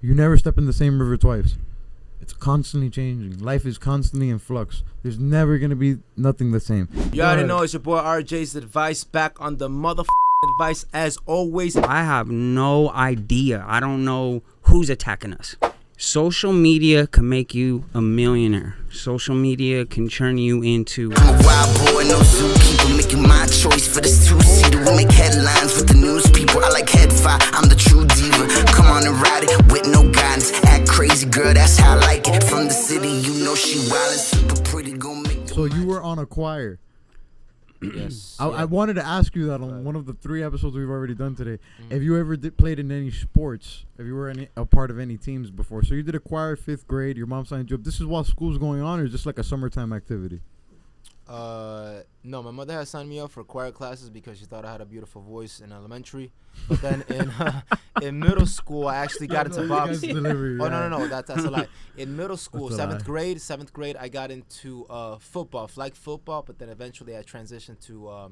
You never step in the same river twice. It's constantly changing. Life is constantly in flux. There's never going to be nothing the same. You already know it's your boy RJ's Advice, back on the motherfucking advice as always. I have no idea. I don't know who's attacking us. Social media can make you a millionaire. Social media can turn you into... I'm a wild boy, no zookeeper, making my choice for this two-seater. We make headlines with the news people. I like head fire, I'm the true diva. Come on and ride it with no guidance. Act crazy, girl, that's how I like it. From the city, you know she wild and super pretty. Go make So you were on a choir. Yes. I wanted to ask you that on one of the 3 episodes we've already done today. If you ever played in any sports, if you were a part of any teams before. So you did a choir 5th grade, your mom signed you up. This is while school's going on, or just like a summertime activity? No, my mother had signed me up for choir classes because she thought I had a beautiful voice in elementary. But then in middle school, I actually got into boxing. No, that's a lie. In middle school, 7th grade, I got into football, flag football. But then eventually, I transitioned to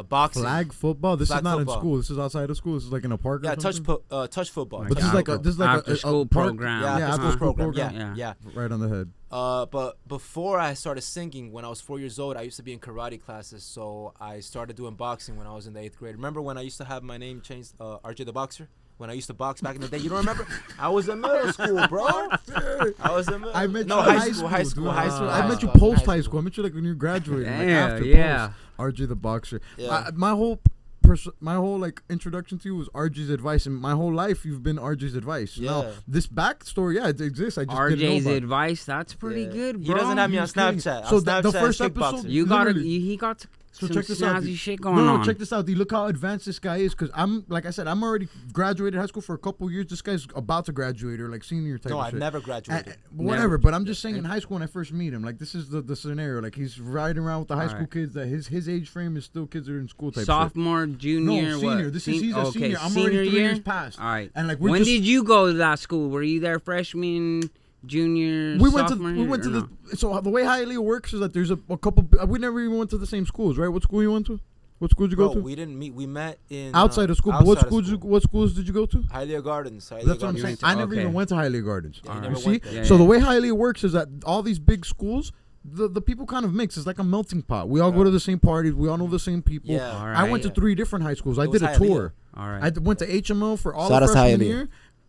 boxing. Flag football. This Flag is not football. in school. This is outside of school. This is like in a park. Yeah, or something? touch football. But this is like a after school program. Yeah, after school program. Yeah. Right on the head. But before I started singing, when I was 4 years old, I used to be in karate classes. So I started doing boxing when I was in the 8th grade. Remember when I used to have my name changed, RJ the Boxer? When I used to box back in the day, you don't remember? I was in middle school, bro. I was in I met you high school. I met you post high school. I met you like when you graduated. Like after post. RJ the Boxer. Yeah. My whole like introduction to you was RJ's Advice, and my whole life you've been RJ's Advice. Yeah. Now, this backstory, it exists. I just didn't know RJ's about it. Advice, that's pretty good, bro. He doesn't have me on Snapchat. So On Snapchat, the first it's episode, kickboxing. He got So some check this out. snazzy shit going on. No, check this out. D. Look how advanced this guy is. Because like I said, I'm already graduated high school for a couple years. This guy's about to graduate or like senior type. No, of I've shit. never graduated. Whatever, but I'm just saying in high school when I first meet him, like this is the scenario. Like he's riding around with the high school kids. That his age frame is still kids that are in school type. Sophomore, shit. junior, No, senior. what? He's a senior. I'm senior already 3 year? years past. All right. And like when did you go to that school? Were you there freshman, junior, we sophomore? went to so the way Hialeah works is that there's a couple. We never even went to the same schools, right? What school you went to? What school did you go to? We didn't meet. We met in outside of school. But what schools did you go to? Hialeah Gardens. That's what I'm saying. I never even went to Hialeah Gardens. Yeah, you see? Yeah, so the way Hialeah works is that all these big schools, the people kind of mix. It's like a melting pot. We all go to the same parties. We all know the same people. Yeah. All right. I went to 3 different high schools. I did a Hialeah. tour. All right. I went to HMO for all Shout of out to freshman Hialeah. year.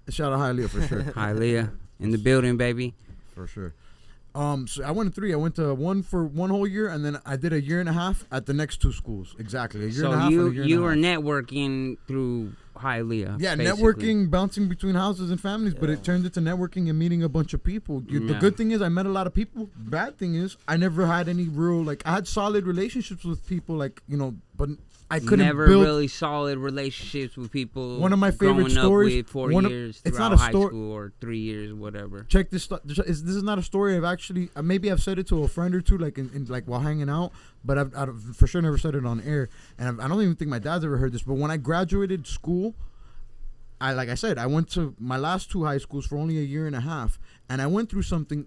Shout out Hialeah for sure. Hialeah in the building, baby. For sure. So I went to 3. I went to 1 for 1 whole year, and then I did a year and a half at the next 2 schools. Exactly, a year and a half. You were networking through Hialeah. Yeah, basically. networking, bouncing between houses and families, but it turned into networking and meeting a bunch of people. The good thing is I met a lot of people. Bad thing is I never had any real, like, I had solid relationships with people, like, but I couldn't never build really solid relationships with people. One of my favorite growing stories. Up with 4 years it's throughout not a high story. school or 3 years, whatever. Check this. This is not a story I've actually. Maybe I've said it to a friend or two, like in like while hanging out. But I've for sure never said it on air. And I don't even think my dad's ever heard this. But when I graduated school, like I said, I went to my last 2 high schools for only a year and a half, and I went through something.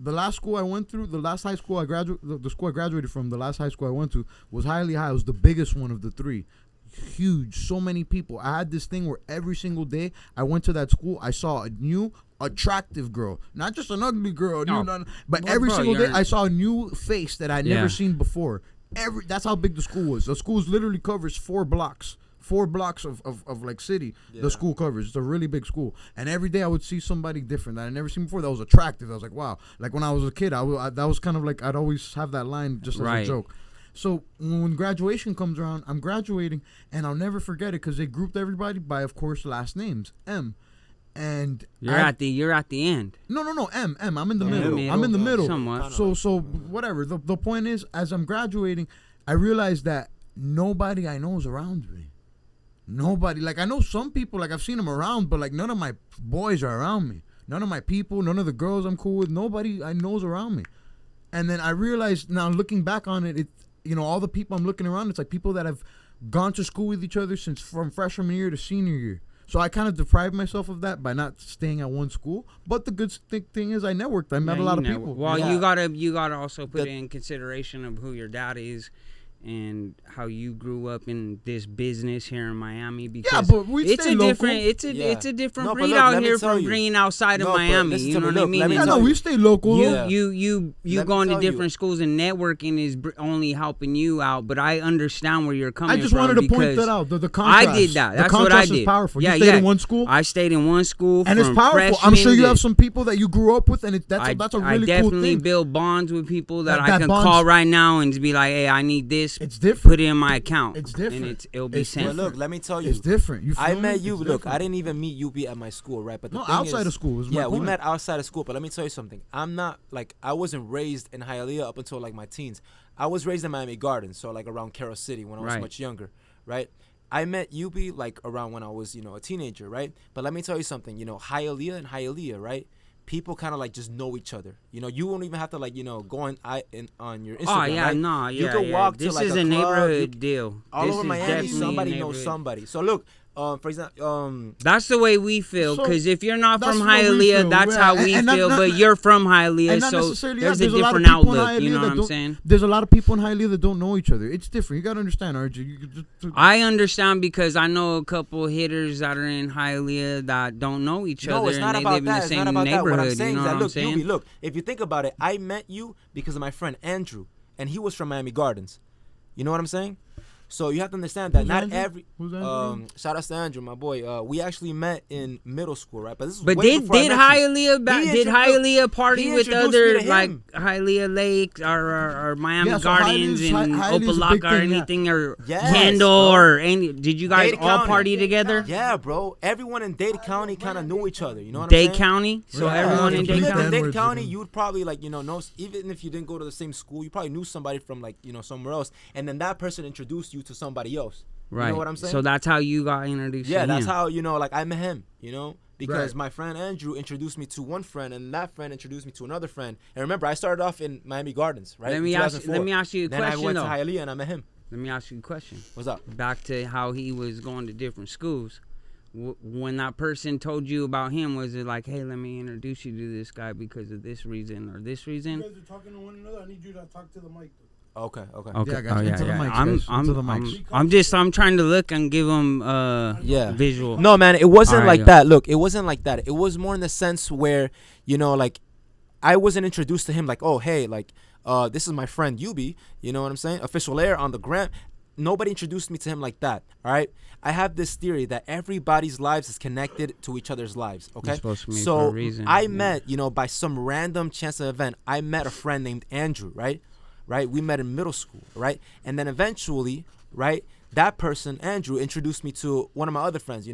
The last school I went through, the last high school I graduated, the school I graduated from, the last high school I went to was Hialeah High. It was the biggest one of the 3. Huge, so many people. I had this thing where every single day I went to that school, I saw a new attractive girl, not just an ugly girl, but every single day I saw a new face that I'd never seen before. That's how big the school was. The school literally covers 4 blocks. 4 blocks of like city. The school covers. It's a really big school, and every day I would see somebody different that I never seen before that was attractive. I was like, wow. Like when I was a kid, that was kind of like I'd always have that line just as a joke. So when graduation comes around, I'm graduating, and I'll never forget it because they grouped everybody by, of course, last names. M. And you're at the end. No. M. I'm in the middle. I'm in the middle. Somewhat. So whatever. The point is, as I'm graduating, I realized that nobody I know is around me. Nobody. Like I know some people. Like I've seen them around, but like none of my boys are around me. None of my people. None of the girls I'm cool with. Nobody I know is around me. And then I realized now, looking back on it, all the people I'm looking around, it's like people that have gone to school with each other from freshman year to senior year. So I kind of deprived myself of that by not staying at one school. But the good thing is I networked. I met a lot of people. Well, you gotta also put in consideration of who your dad is. and how you grew up in this business here in Miami, because yeah, but we it's stay a local. different it's a different No, but breed look, out let me here tell from you. being outside of No, but Miami. listen You to know me, what I look, mean? let me Yeah, It's no, tell we stay local. though. you Let me going to tell you. different schools and networking is only helping you out, but I understand where you're coming I from. just wanted to point because that out. The contrast. I did that. That's the what I contrast did. is powerful. Yeah, You stayed yeah. in one school, I stayed in one school, and it's from powerful. I'm sure freshman you to- have some people that you grew up with, and that's a really I cool definitely thing. build bonds with people that That I can bonds- call right now and be like, hey, I need this. It's different. Put it in my account. It's different. And it'll be It's sent. But look, let me tell you. It's different. You I feel met me? you. It's Look, different. I didn't even meet UB at my school, right? But the No, thing outside is, of school is my yeah, we point. met outside of school. But let me tell you something. I'm not like I wasn't raised in Hialeah up until like my teens. I was raised in Miami Gardens, so like around Carroll City when I was Right. much younger, right? I met UB like around when I was, a teenager, right? But let me tell you something. Hialeah and Hialeah, right? People kind of like just know each other. You won't even have to like go on your Instagram. Oh yeah, right? no, yeah, You can yeah. walk This to like is a a club, neighborhood deal. all This over is Miami. definitely a Somebody knows neighborhood. somebody. So look, for example, That's the way we feel, So, because if you're not that's from what we Hialeah, feel, that's yeah. how we And not- feel. not- But you're from Hialeah, And not so necessarily, there's yeah, a lot of different people in outlook. You Hialeah know that what I'm don't- saying? There's a lot of people in Hialeah that don't know each other. It's different. You gotta understand, RJ. You could just, I understand, because I know a couple hitters that are in Hialeah that don't know each no, other, it's and not they about live in that. the It's same not about that. What I'm neighborhood. saying You know is what that I'm look, saying? look. If you think about it, I met you because of my friend Andrew, and he was from Miami Gardens. You know what I'm saying? So you have to understand that Who's not Andrew? every Who's Andrew? shout out to Andrew, my boy. We actually met in middle school, right? But this is But way did before I did met you. Hialeah He did intro- Hialeah party he with introduced me other to like him. Hialeah Lake or Miami Yeah, so Gardens Hialeah's- and Hialeah's a big Opalaka or thing, yeah. anything or Yes, Kendall bro. or any? Did you guys Dade all County. party together? Yeah, bro. Everyone in Dade County kind of knew each other. You know what I'm Dade saying? County. So Yeah. everyone Yeah. in If you Dade lived County. in Dade N-words County, again. you would probably like know, even if you didn't go to the same school, you probably knew somebody from like somewhere else, and then that person introduced you to somebody else. Right. You know what I'm saying? So that's how you got introduced. Yeah, to that's him. how like I met him. Because Right. my friend Andrew introduced me to one friend, and that friend introduced me to another friend. And remember, I started off in Miami Gardens, right? Let me in ask 2004. you a then question I went though. to Hialeah and I met him. Let me ask you a question. What's up? Back to how he was going to different schools. When that person told you about him, was it like, hey, let me introduce you to this guy because of this reason or this reason? You guys are talking to one another. I need you to talk to the mic. Okay. Okay. Yeah, I got you. Into the mics, guys. Into the mics. I'm trying to look and give him Yeah. visual. No, man, it wasn't All right, like yeah. that. Look, it wasn't like that. It was more in the sense where, like, I wasn't introduced to him like, oh, hey, like, this is my friend Yubi. You know what I'm saying? Official Heir on the gram. Nobody introduced me to him like that. All right. I have this theory that everybody's lives is connected to each other's lives. Okay. You're supposed to meet So for a reason. I Yeah. met, by some random chance of event, I met a friend named Andrew. Right. We met in middle school. Right. And then eventually, right, that person, Andrew, introduced me to one of my other friends.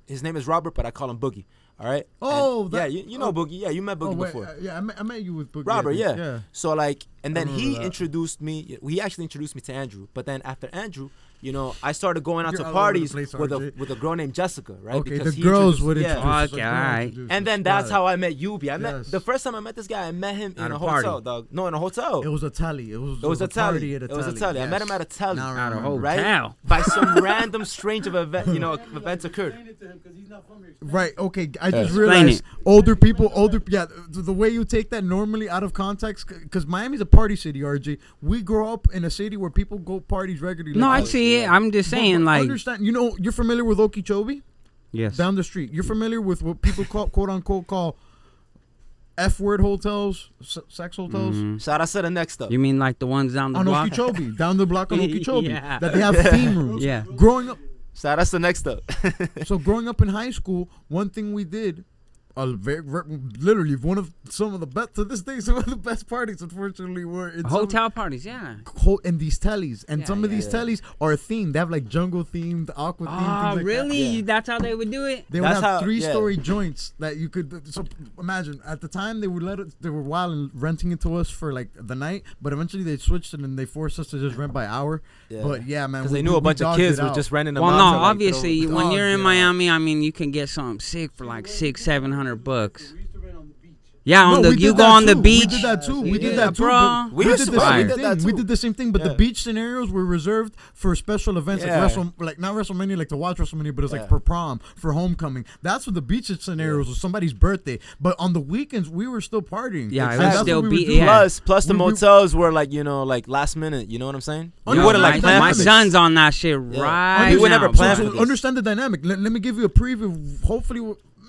His name is Robert, but I call him Boogie. All right. Oh, yeah, you know Boogie. Yeah, you met Boogie before. Yeah, I met you with Boogie. Robert, I think. yeah. So like, and then I he remember that. introduced me. He actually introduced me to Andrew. But then after Andrew, I started going out You're to all over the parties place, with RJ. a girl named Jessica, right? Okay, Because the he girls introduced- would yeah. introduce. Okay, alright. And then that's how I met Yubi. Yes. The first time I met this guy, I met him At in a a hotel, party. dog. No, in a hotel. It was a tally. It was a tally. party at a It was a tally. I met him at a tally. Now I At a remember. hotel. Right? By some random strange of event, events occurred. Explain it to him because he's not from here. Right. Okay. I just Explain realized it. older people. Yeah. The way you take that normally out of context, because Miami's a party city. RJ. We grow up in a city where people go parties regularly. No, like I us. see it. I'm just saying, But like, understand. You're familiar with Okeechobee yes. down the street. You're familiar with what people call, quote unquote, call F-word hotels, sex hotels. Mhm. Shout out to the next up. You mean like the ones down the On block? Okeechobee, down the block on Okeechobee, Yeah. that they have theme rooms. Yeah. Growing up, Shout out to the next up. so growing up in high school, one thing we did, literally one of some of the best to this day, some of the best parties, unfortunately, were in Hotel parties, yeah. in these tellies, and Yeah, some of yeah. these tellies are themed. They have like jungle themed, aqua themed. Oh, things like really? Yeah. That's how they would do it? They would That's have how- 3-story joints that you could. So imagine at the time they would let it. They were wild and renting it to us for like the night, but eventually they switched it and they forced us to just rent by hour. But yeah, man, Because they knew a bunch of dogged kids it were out. just renting them Well, out. no, to, like, obviously, throw- when you're in yeah. Miami, I mean, you can get something sick for like $600-700. We used to rent on the beach. Yeah, No, we you did go that on the too. beach. We did that too. We Yeah, did that too. bro. But We we used did to the buy- same we did that thing. We too. did the same thing, but the Yeah. beach scenarios were reserved for special events Yeah. like not WrestleMania, like to watch WrestleMania, but it's like Yeah. for prom, for homecoming. That's what the beach scenarios was. Somebody's birthday, but on the weekends we were still partying. Yeah, And it was that's still what we would be- do. yeah. Plus the We- motels were like like last minute. You know what I'm saying? Oh, We no, wouldn't no, like no, plan my for this. son's on that shit right We would now, never bro. plan So for this. understand the dynamic. Let me give you a preview. Hopefully,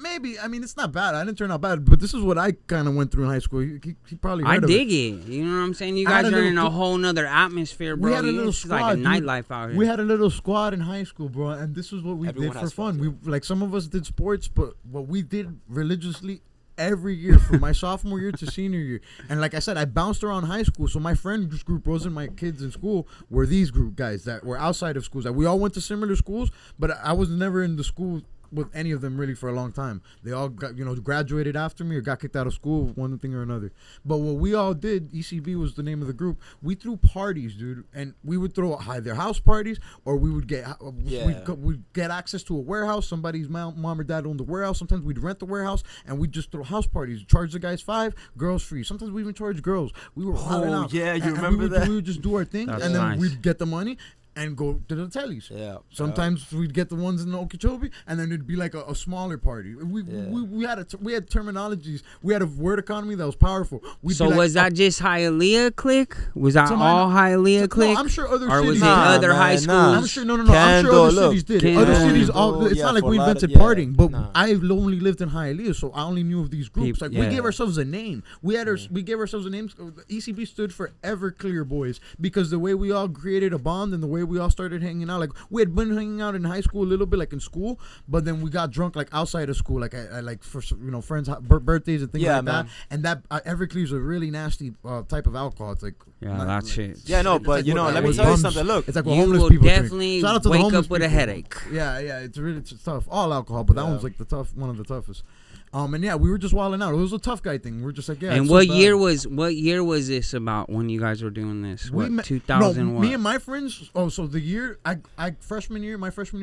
maybe. I mean, it's not bad. I didn't turn out bad, but this is what I kind of went through in high school. He probably heard I of it. dig it. You know what I'm saying? You I had guys a are little in a cl- whole nother atmosphere, bro. We had a little It's squad, like a dude. nightlife out here. We had a little squad in high school, bro, and this is what we Everyone did for has fun. squads, We like some of us did sports, but what we did religiously every year from my sophomore year to senior year. And like I said, I bounced around high school, so my friend group wasn't my kids in school. Were these group guys that were outside of schools? That we all went to similar schools, but I was never in the school with any of them really for a long time. They all got graduated after me or got kicked out of school, one thing or another. But what we all did, ECB was the name of the group. We threw parties, dude, and we would throw either house parties or we would get we'd get access to a warehouse. Somebody's mom or dad owned the warehouse. Sometimes we'd rent the warehouse and we'd just throw house parties. Charge the guys $5, girls free. Sometimes we even charge girls. We were wilding out. yeah, you And remember that? We would just do our thing, That's and then nice. we'd get the money and go to the tellies. Yeah. Sometimes we'd get the ones in the Okeechobee, and then it'd be like a smaller party. We had we had terminologies. We had a word economy that was powerful. So was that just Hialeah clique? Was that To all my Hialeah clique? No, I'm sure other or cities. was it Nah, other man, high nah. schools? I'm sure. No. I'm sure Candle, other look. cities did. Candle. Other cities. It's Yeah, not like for we a lot invented of- partying, but nah. I only lived in Hialeah, so I only knew of these groups. Like we Yeah. gave ourselves a name. We gave ourselves a name. ECB stood for Everclear Boys because the way we all created a bond and the way we all started hanging out. Like we had been hanging out in high school a little bit, like in school, but then we got drunk like outside of school, like I like for friends' birthdays and things Yeah, like man. that. And that Everclear is a really nasty type of alcohol. It's like Yeah, not- that like- shit. Yeah, no, it's but like you know, what- let me what tell you bums- something. Look, it's like what You homeless will people drink. definitely Shout out to the wake homeless up with a people. headache. Yeah, it's tough. All alcohol, but that Yeah. one's like one of the toughest. And yeah, we were just wilding out. It was a tough guy thing. We were just like, yeah. And it's what so bad. year was this about when you guys were doing this? We What, met- 2000 no, what? me and my friends. Oh, so the year my freshman year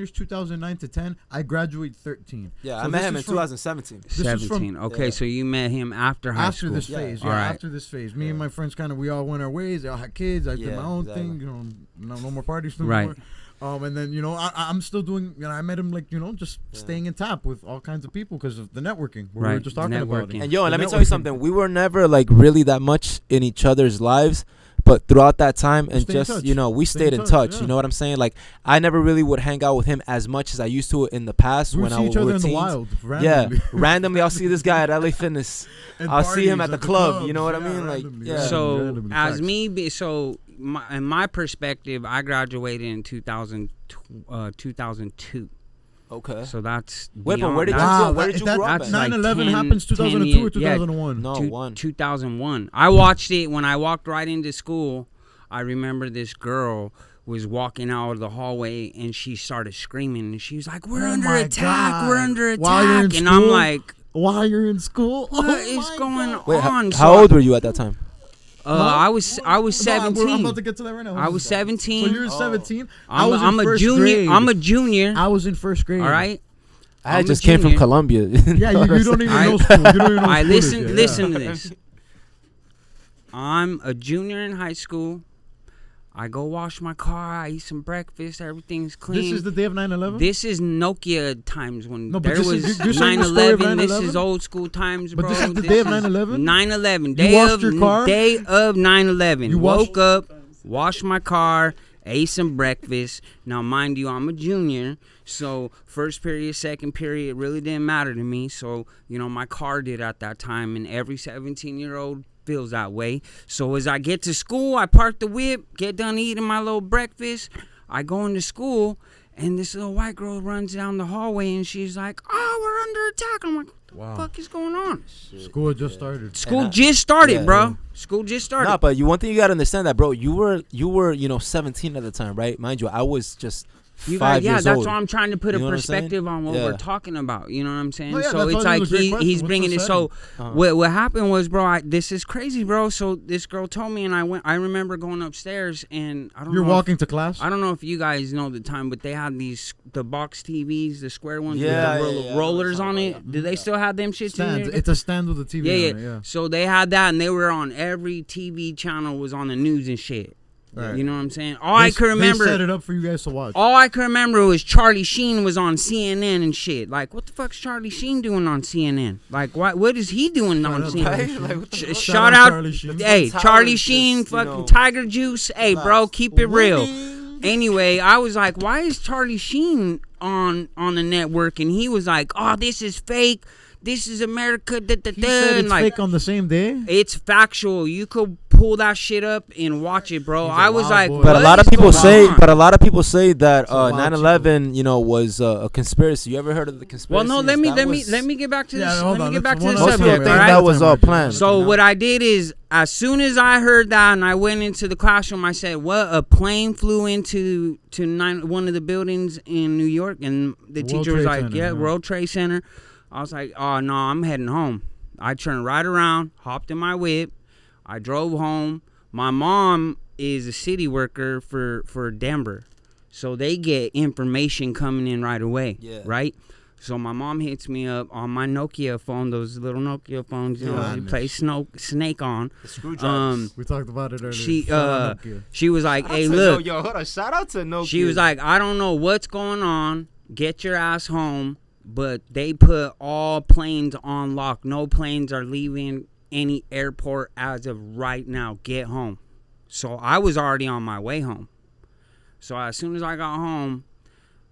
is 2009 to 10. I graduated 13. yeah, So I met this him is in from- 2017. this is from- 17. Okay, yeah. so you met him after high After school. this phase, yeah, All right. after this phase, me and my friends we all went our ways. They all had kids. I did Yeah, my own exactly. thing. No more parties no Right. more. And then I'm still doing. I met him just staying in tap with all kinds of people because of the networking. We were Right, just talking about networking. it. And yo, The let me tell you networking. something. We were never like really that much in each other's lives, but throughout that time and stayed in just touch. we Stay stayed in in touch, touch. yeah. You know what I'm saying? Like I never really would hang out with him as much as I used to in the past We when would I see was each other with in the teens. wild. Yeah, Randomly. randomly I'll see this guy at LA Fitness. And I'll see him parties at the club. You clubs, know what I yeah, mean? Like, randomly, yeah. So randomly, as facts. me, in my perspective, I graduated in 2002. Okay. So that's Wait, but beyond- where did you that's- grow? Where did you grow up that's at? like 9/11 10 happens 2002 or 10 years- 2001. No, Two- one. 2001. I watched it when I walked right into school. I remember this girl was walking out of the hallway and she started screaming and she was like, "We're Oh under my attack! God. We're under While you're in attack!" And I'm school? like, While you're in school, "What is going Wait, on?" how old were you at that time? I was 17. I'm about to get to that right now. I was 17. So you're 17. I I'm, was I'm in a first junior. grade. I'm a junior. I was in first grade. All right. I I'm a just came from junior. Colombia. Yeah, you don't even I- know school. You don't even know All right, school is listen, yet. listen to this. I'm a junior in high school. I go wash my car. I eat some breakfast. Everything's clean. This is the day of 9/11. This is Nokia times when No, but there this was is- you're saying the story of 9/11. This 9/11? is old school times, But bro. this is the day of 9/11? 9/11. You washed your car? Day of 9/11. You washed- Woke up, washed my car, ate some breakfast. Now, mind you, I'm a junior, so first period, second period, it really didn't matter to me. So, my car did at that time, and every 17-year-old feels that way. So as I get to school, I park the whip, get done eating my little breakfast. I go into school, and this little white girl runs down the hallway, and she's like, "Oh, we're under attack." I'm like, "What the fuck is going on?" School had just started. School just started, yeah, bro. yeah. School just started. Nah, but one thing you gotta understand that, bro. You were 17 at the time, right? Mind you, I was just You 5 guys, yeah, years that's old. why I'm trying to put You a know what I'm saying? perspective on what Yeah. we're talking about. You know what I'm saying? No, yeah, So that's it's why it like was a great question. he's What's bringing the it. So Uh-huh. what happened was, bro, this is crazy, bro. So this girl told me, and I remember going upstairs, and I don't You're know. walking to class. I don't know if you guys know the time, but they had the box TVs, the square ones Yeah, with the yeah, yeah. rollers on Yeah. it. Do they still have them shits in Stands. there? It's a stand with a TV. Yeah, on it, yeah. So they had that, and they were on every TV channel was on the news and shit. Right. You know what I'm saying? All I can remember. They set it up for you guys to watch. All I can remember was Charlie Sheen was on CNN and shit. Like, what the fuck's Charlie Sheen doing on CNN? Like, what is he doing on CNN? Right? Like, what the fuck? Shout out, Charlie Sheen. hey, Tyler Charlie just, Sheen, you fucking know, Tiger Juice. Hey, bro, facts. keep it real. Winning. Anyway, I was like, why is Charlie Sheen on the network? And he was like, oh, this is fake. This is America. Da, da, He da. said And it's like, fake on the same day. it's factual. You could pull that shit up and watch it, bro. He's a I was wild like, boy. what But a lot of is people going say, on? but a lot of people say that a wild 9/11, you know, was a conspiracy. You ever heard of the conspiracy? Well, no, let me get back to this. hold Let on, me get back to let's- the Most people subject. think All that right? was all planned. So what I did is, as soon as I heard that and I went into the classroom, I said, "What? A plane flew into one of the buildings in New York?" And the World teacher was Trade like, Center, "Yeah, yeah. World Trade Center." I was like, "Oh no, I'm heading home." I turned right around, hopped in my whip, I drove home. My mom is a city worker for Denver, so they get information coming in right away. Yeah. Right. So my mom hits me up on my Nokia phone, those little Nokia phones, you know, you play Snake on. The screwdrivers. We talked about it earlier. She Shout out Nokia. she was like, "Hey, Shout out to look." yo, hold on. Shout out to Nokia. She was like, "I don't know what's going on. Get your ass home." But they put all planes on lock. No planes are leaving any airport as of right now. Get home. So I was already on my way home. So as soon as I got home,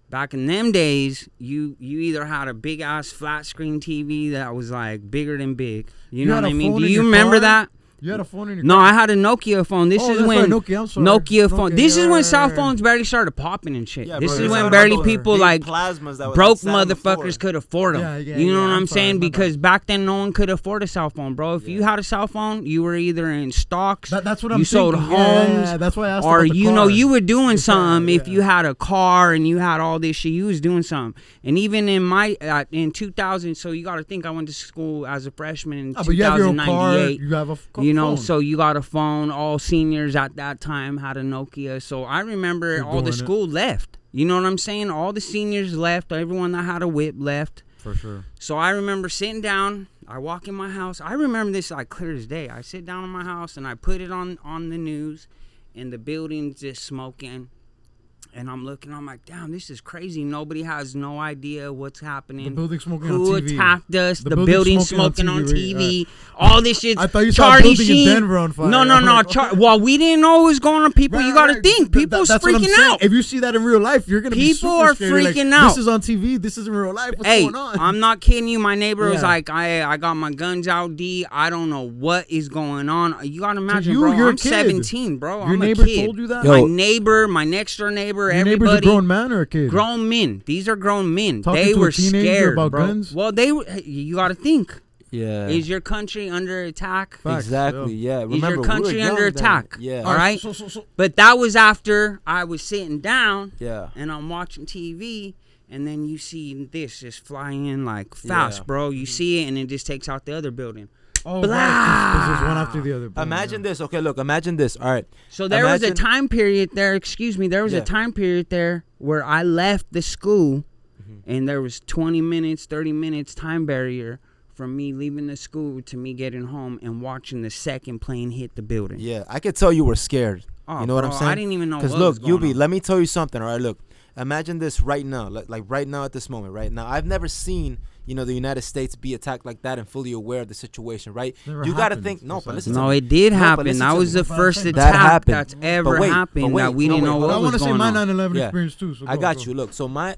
back in them days, you either had a big ass flat screen TV that was like bigger than big. You know had what a I mean? phone Do in you your remember car? that? You had a phone in your No, car? I had a Nokia phone. This Oh, is that's when right, Nokia, I'm sorry. Nokia phone. Nokia, This is when yeah, cell yeah. phones barely started popping and shit. Yeah, This bro, is they when started barely with people big like plasmas that was broke sat on the floor. motherfuckers could afford them. Yeah, You know yeah, what I'm I'm sorry, saying? my bad. Because back then no one could afford a cell phone, bro. If you had a cell phone, you were either in stocks, That's what I'm you sold thinking. homes, Yeah, that's why I asked or about the you know car. you were doing something. If yeah. you had a car and you had all this shit, you was doing something. And even in my in 2000, so you got to think I went to school as a freshman in But you have your own car. 2098. You have a You know, phone. so you got a phone. All seniors at that time had a Nokia. So I remember You're all the doing it. school left. You know what I'm saying? All the seniors left. Everyone that had a whip left. For sure. So I remember sitting down. I walk in my house. I remember this like clear as day. I sit down in my house and I put it on the news, and the building's just smoking. And I'm looking, I'm like, damn, this is crazy. Nobody has no idea what's happening. The building smoking Who on TV. attacked us? The building building smoking on TV. All this shit. I thought you saw a Charlie building Sheen. in Denver on fire. No. I'm like, Well, we didn't know what was going on. People, you got to Right. think. People's That's what I'm freaking saying. out. If you see that in real life, you're gonna be People super are scared. You're like, freaking out. This is on TV. This is in real life. What's Hey, going on? I'm not kidding you. My neighbor was Yeah. like, I got my guns out, D. I don't know what is going on. You got to imagine, you, bro. you're a I'm kid. 17, bro. Your I'm neighbor a kid. told you that? Yo. My neighbor, my next door neighbor, Your everybody. neighbor's a grown man or a kid? Grown men. These are grown men. Talking they to a were teenager scared, about bro. guns? Well, you got to think. Yeah. Is your country under attack? Facts, Exactly. Yeah. Is Remember, your we country were young under then. attack? Yeah. All right. So, But that was after I was sitting down Yeah. and I'm watching TV, and then you see this just fly in like fast, Yeah. bro. You see it, and it just takes out the other building. oh, Blah. right. This is one after the other. Boom, Imagine yeah. this. Okay, look. Imagine this. All right. So there was a Imagine- time period there. Excuse me. There was Yeah. a time period there where I left the school, Mm-hmm. and there was 20 minutes, 30 minutes time barrier from me leaving the school to me getting home and watching the second plane hit the building. Yeah, I could tell you were scared. Oh, You know what I'm bro, saying? I didn't even know Because what look, was going Yubi, on. let me tell you something. All right, look. Imagine this right now, like right now at this moment, right now. I've never seen, the United States be attacked like that and fully aware of the situation, right? Never You got to happened, think. No, but besides listen. No, to me. it did No, but happen. listen That to was me. the first That attack happened. that's ever wait, happened but wait, that we no, didn't wait, know hold what I on. want was to say going my on. 9/11 Yeah. experience too. So I go, got go. you. Look, so my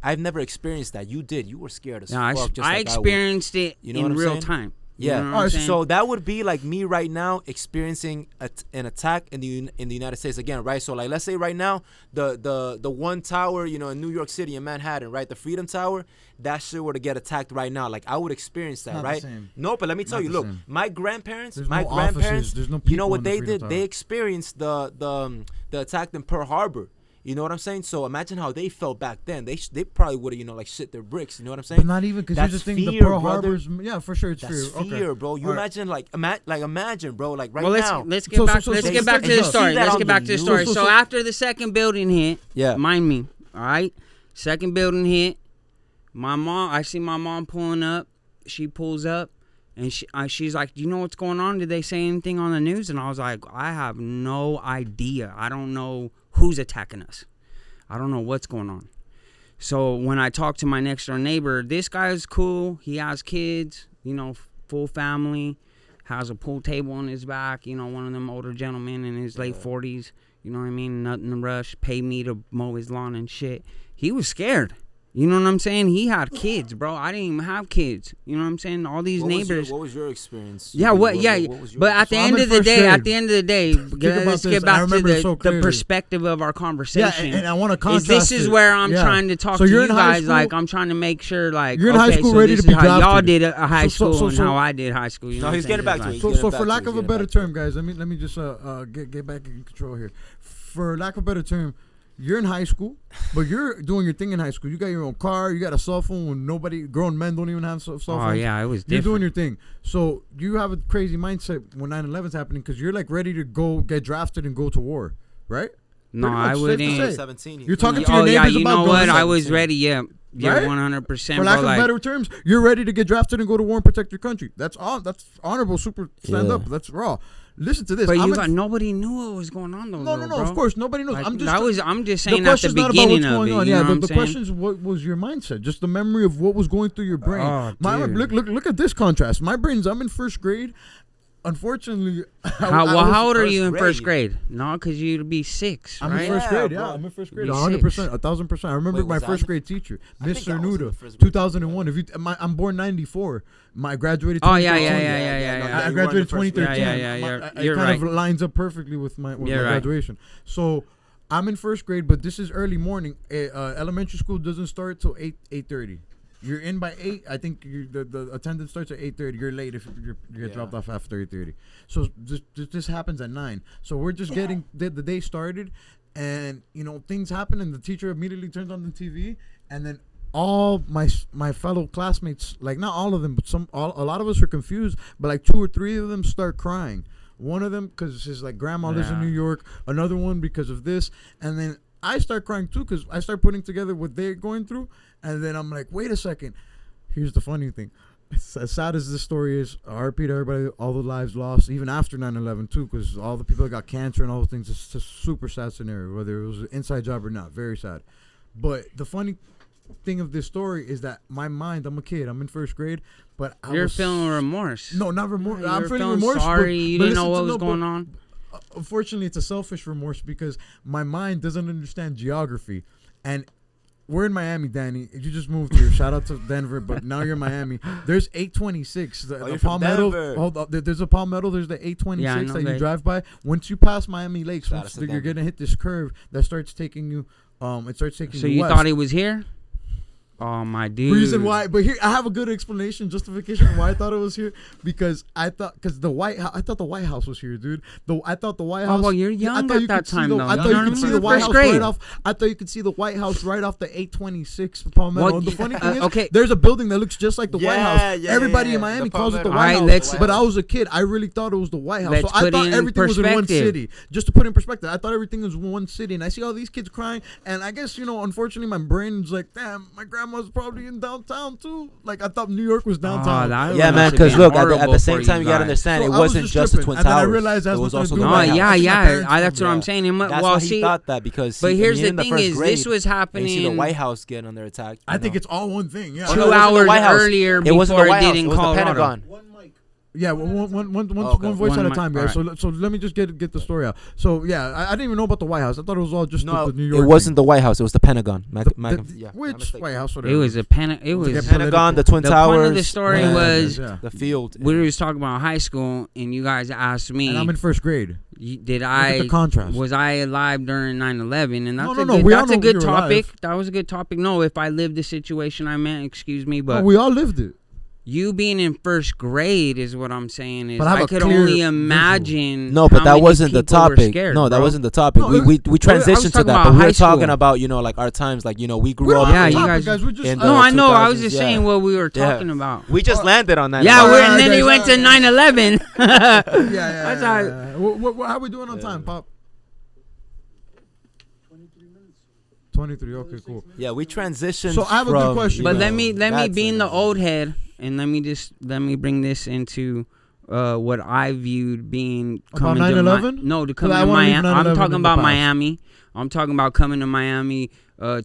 I've never experienced that. You did. You were scared as Yeah, I, fuck. Just I like experienced it You know what in I'm real saying? time. Yeah. You know what I'm saying? So that would be like me right now experiencing an attack in the United States again, right? So like let's say right now the one tower, in New York City in Manhattan, right? The Freedom Tower, that shit were to get attacked right now. Like I would experience that, Not the right? same. No, but let me tell Not you, the look, same. my grandparents, There's no offices, there's no you know people what in the they Freedom did? They Tower. experienced the attack in Pearl Harbor. You know what I'm saying? So imagine how they felt back then. They probably would have, like, shit their bricks. You know what I'm saying? But not even because you're just thinking the fear, Pearl brother. Harbor's. Yeah, for sure, it's That's fear. fear, Okay. bro. You imagine, imagine, bro, like right Well, now. let's get back to the story. Let's get back to the story. So So after the second building hit, Yeah. mind me, all right? Second building hit. I see my mom pulling up. She pulls up, and she's like, "Do you know what's going on? Did they say anything on the news?" And I was like, "I have no idea. I don't know who's attacking us. I don't know what's going on." So when I talked to my next door neighbor, this guy's cool. He has kids, full family, has a pool table on his back, one of them older gentlemen in his late 40s, you know what I mean? Nothing to rush, pay me to mow his lawn and shit. He was scared. You know what I'm saying? He had kids, bro. I didn't even have kids. You know what I'm saying? All these neighbors. What was your experience? Yeah, what was your but at the end of the day, let's get back to the perspective of our conversation. Yeah, and I want to contrast This is where I'm trying to talk to you guys. Like, I'm trying to make sure, like, you're in high school, so ready this to be is how y'all drafted. did a high school and so- how I did high school. You know No, he's getting back to it. So for lack of a better term, guys, let me just get back in control here. For lack of a better term, you're in high school, but you're doing your thing in high school. You got your own car. You got a cell phone when grown men don't even have cell phones. Oh, yeah, it was different. You're doing your thing. So you have a crazy mindset when 9/11's happening because you're like ready to go get drafted and go to war, right? No, I wouldn't. 17. You're talking to your neighbors about you know what? guns. I was ready, yeah. Yeah, Right? 100%. For lack bro, of better terms, you're ready to get drafted and go to war and protect your country. That's honorable, super stand up. That's raw. Listen to this. But nobody knew what was going on though. No, bro. of course nobody knows. I'm just saying at the beginning of it. Yeah, the question is what was your mindset? Just the memory of what was going through your brain. Oh, Look at this contrast. I'm in first grade. Unfortunately, how old are you in first grade? No, because you'd be 6, right? I'm in first grade. Yeah, I'm in first grade. 100%, 1,000%. I remember my first grade teacher, Miss Cernuda, 2001. I'm born '94. I graduated. Oh yeah. I graduated 2013. Yeah. You're it right. kind of lines up perfectly with my Right. graduation. So I'm in first grade, but this is early morning. Elementary school doesn't start till 8:30. You're in by 8. I think the attendance starts at 8:30. You're late if you get dropped off after 8:30. So this happens at 9. So we're just getting the day started, and things happen, and the teacher immediately turns on the TV, and then all my fellow classmates, like not all of them, but a lot of us are confused, but like 2 or 3 of them start crying. One of them because his grandma lives in New York. Another one because of this, and then I start crying too because I start putting together what they're going through, and then I'm like, wait a second. Here's the funny thing. As sad as this story is, RP to everybody, all the lives lost, even after 9/11 too, because all the people that got cancer and all those things. It's just a super sad scenario, whether it was an inside job or not. Very sad. But the funny thing of this story is that my mind, I'm a kid, I'm in first grade, but You're feeling remorse. No, not remorse. You're I'm feeling remorse. Sorry, you didn't know what was going on. Unfortunately, it's a selfish remorse because my mind doesn't understand geography. And we're in Miami, Danny. You just moved here. Shout out to Denver, but now you're in Miami. There's 826. The Palmetto. Hold up. There's a Palmetto. There's the 826 that you drive by. Once you pass Miami Lakes, you're going to hit this curve that starts taking you. It starts taking you So you west. thought it was here? Oh, my dude. Reason why, but here I have a good explanation, justification why I thought it was here, because I thought the White House was here, dude. I thought the White House. Oh well, you're young at that time, though. I thought you could see the White House right off. I thought you could see the White House right off the 826 Palmetto. Well, the funny thing is, there's a building that looks just like the White House. Everybody in Miami calls it the White House, but I was a kid. I really thought it was the White House. So I thought everything was in one city. Just to put in perspective, I thought everything was one city, and I see all these kids crying, and I guess unfortunately, my brain's like, damn, my grandma's probably in downtown too. Like I thought New York was downtown. Yeah, man. Because look, at the same time, you gotta understand, it wasn't just the Twin Towers. I realized that's what also the that's what I'm saying. That's why he thought that because. But here's the thing: is this was happening? You see the White House getting under attack. I think it's all one thing. Yeah. 2 hours earlier before it did in Colorado. Yeah, one voice at a time, guys. Right. So let me just get the story out. So yeah, I didn't even know about the White House. I thought it was all just the New York. It wasn't the White House. It was the Pentagon. Which White House? It was a It was the Pentagon, the Twin Towers. The point of the story was the field. We were just talking about high school, and you guys asked me. And I'm in first grade. Did I? The contrast. Was I alive during 9/11? And that's that's a good topic. That was a good topic. No, if I lived the situation, I meant, excuse me, but we all lived it. You being in first grade is what I'm saying. Is But I have I a could clear only imagine. No, but how that many wasn't the people were topic. Scared, No, that bro. wasn't the topic. No, We I was transitioned to talking that, about but we high were talking school. about, you know, like our times, like, you know, we grew We're up. on Yeah, the you topic, guys- guys. We're just in No, the I know. I was 2000s, just yeah. saying what we were Yeah. talking about. We just landed on that. Yeah, All we're, right, and then guys, he went to all right. 9/11. yeah. That's all. How we doing on time, Pop? 23. Okay, cool. Yeah, we transitioned. So I have a good from, question. But you let know, me that be in the to- old head, and let me bring this into what I viewed being About coming to 9/11? no to 'Cause come I to wanna leave Miami. I'm 9/11 talking in the about past. Miami. I'm talking about coming to Miami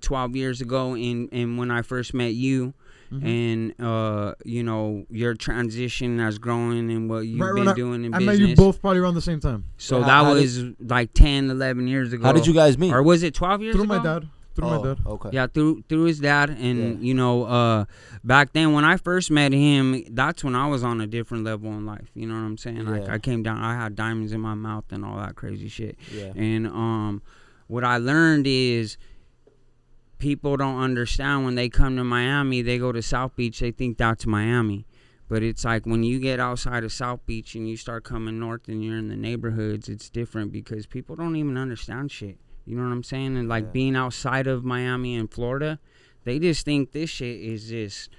12 years ago, and when I first met you. Mm-hmm. And you know, your transition as growing and what you've Right, been when doing in I business. met you both probably around the same time. So Yeah, that how did- was like 10, 11 years ago. How did you guys meet? Or was it 12 years Through ago? my dad. Through my dad. Okay. Yeah, through his dad, and Yeah. you know, back then when I first met him, that's when I was on a different level in life. You know what I'm saying? Like Yeah. I came down, I had diamonds in my mouth and all that crazy shit. Yeah. And what I learned is people don't understand when they come to Miami, they go to South Beach, they think that's Miami. But it's like when you get outside of South Beach and you start coming north and you're in the neighborhoods, it's different because people don't even understand shit. You know what I'm saying? And like being outside of Miami and Florida, they just think this shit is just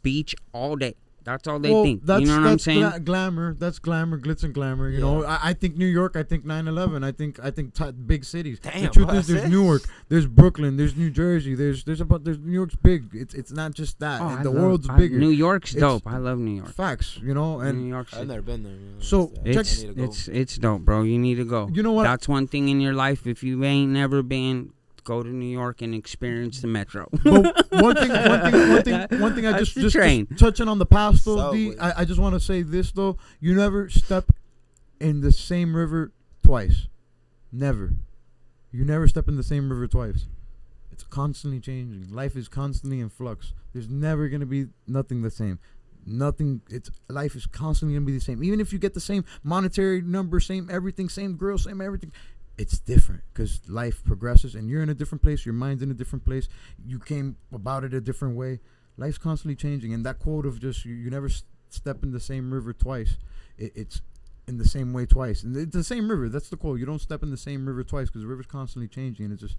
beach all day. That's all they think. You know what I'm saying? Glamour. That's glamour, glitz and glamour. You know, I think New York. I think 9/11. I think big cities. Damn, the truth bro, is, there's that's Newark, there's Brooklyn, there's New Jersey, there's New York's big. It's not just that. Oh, And the world's bigger. New York's It's dope. I love New York. Facts. You know, New and York's I've never been there. You know, So, I check- need to go. it's dope, bro. You need to go. You know what? That's one thing in your life. If you ain't never been, go to New York and experience the metro. But one thing. I That's just the train. touching on the past though. Subway. I just want to say this though. You never step in the same river twice. Never. You never step in the same river twice. It's constantly changing. Life is constantly in flux. There's never gonna be nothing the same. Nothing. Life is constantly gonna be the same. Even if you get the same monetary number, same everything, same girl, same everything. It's different because life progresses and you're in a different place. Your mind's in a different place. You came about it a different way. Life's constantly changing. And that quote of just you never step in the same river twice. It's in the same way twice. And it's the same river. That's the quote. You don't step in the same river twice because the river's constantly changing. And it's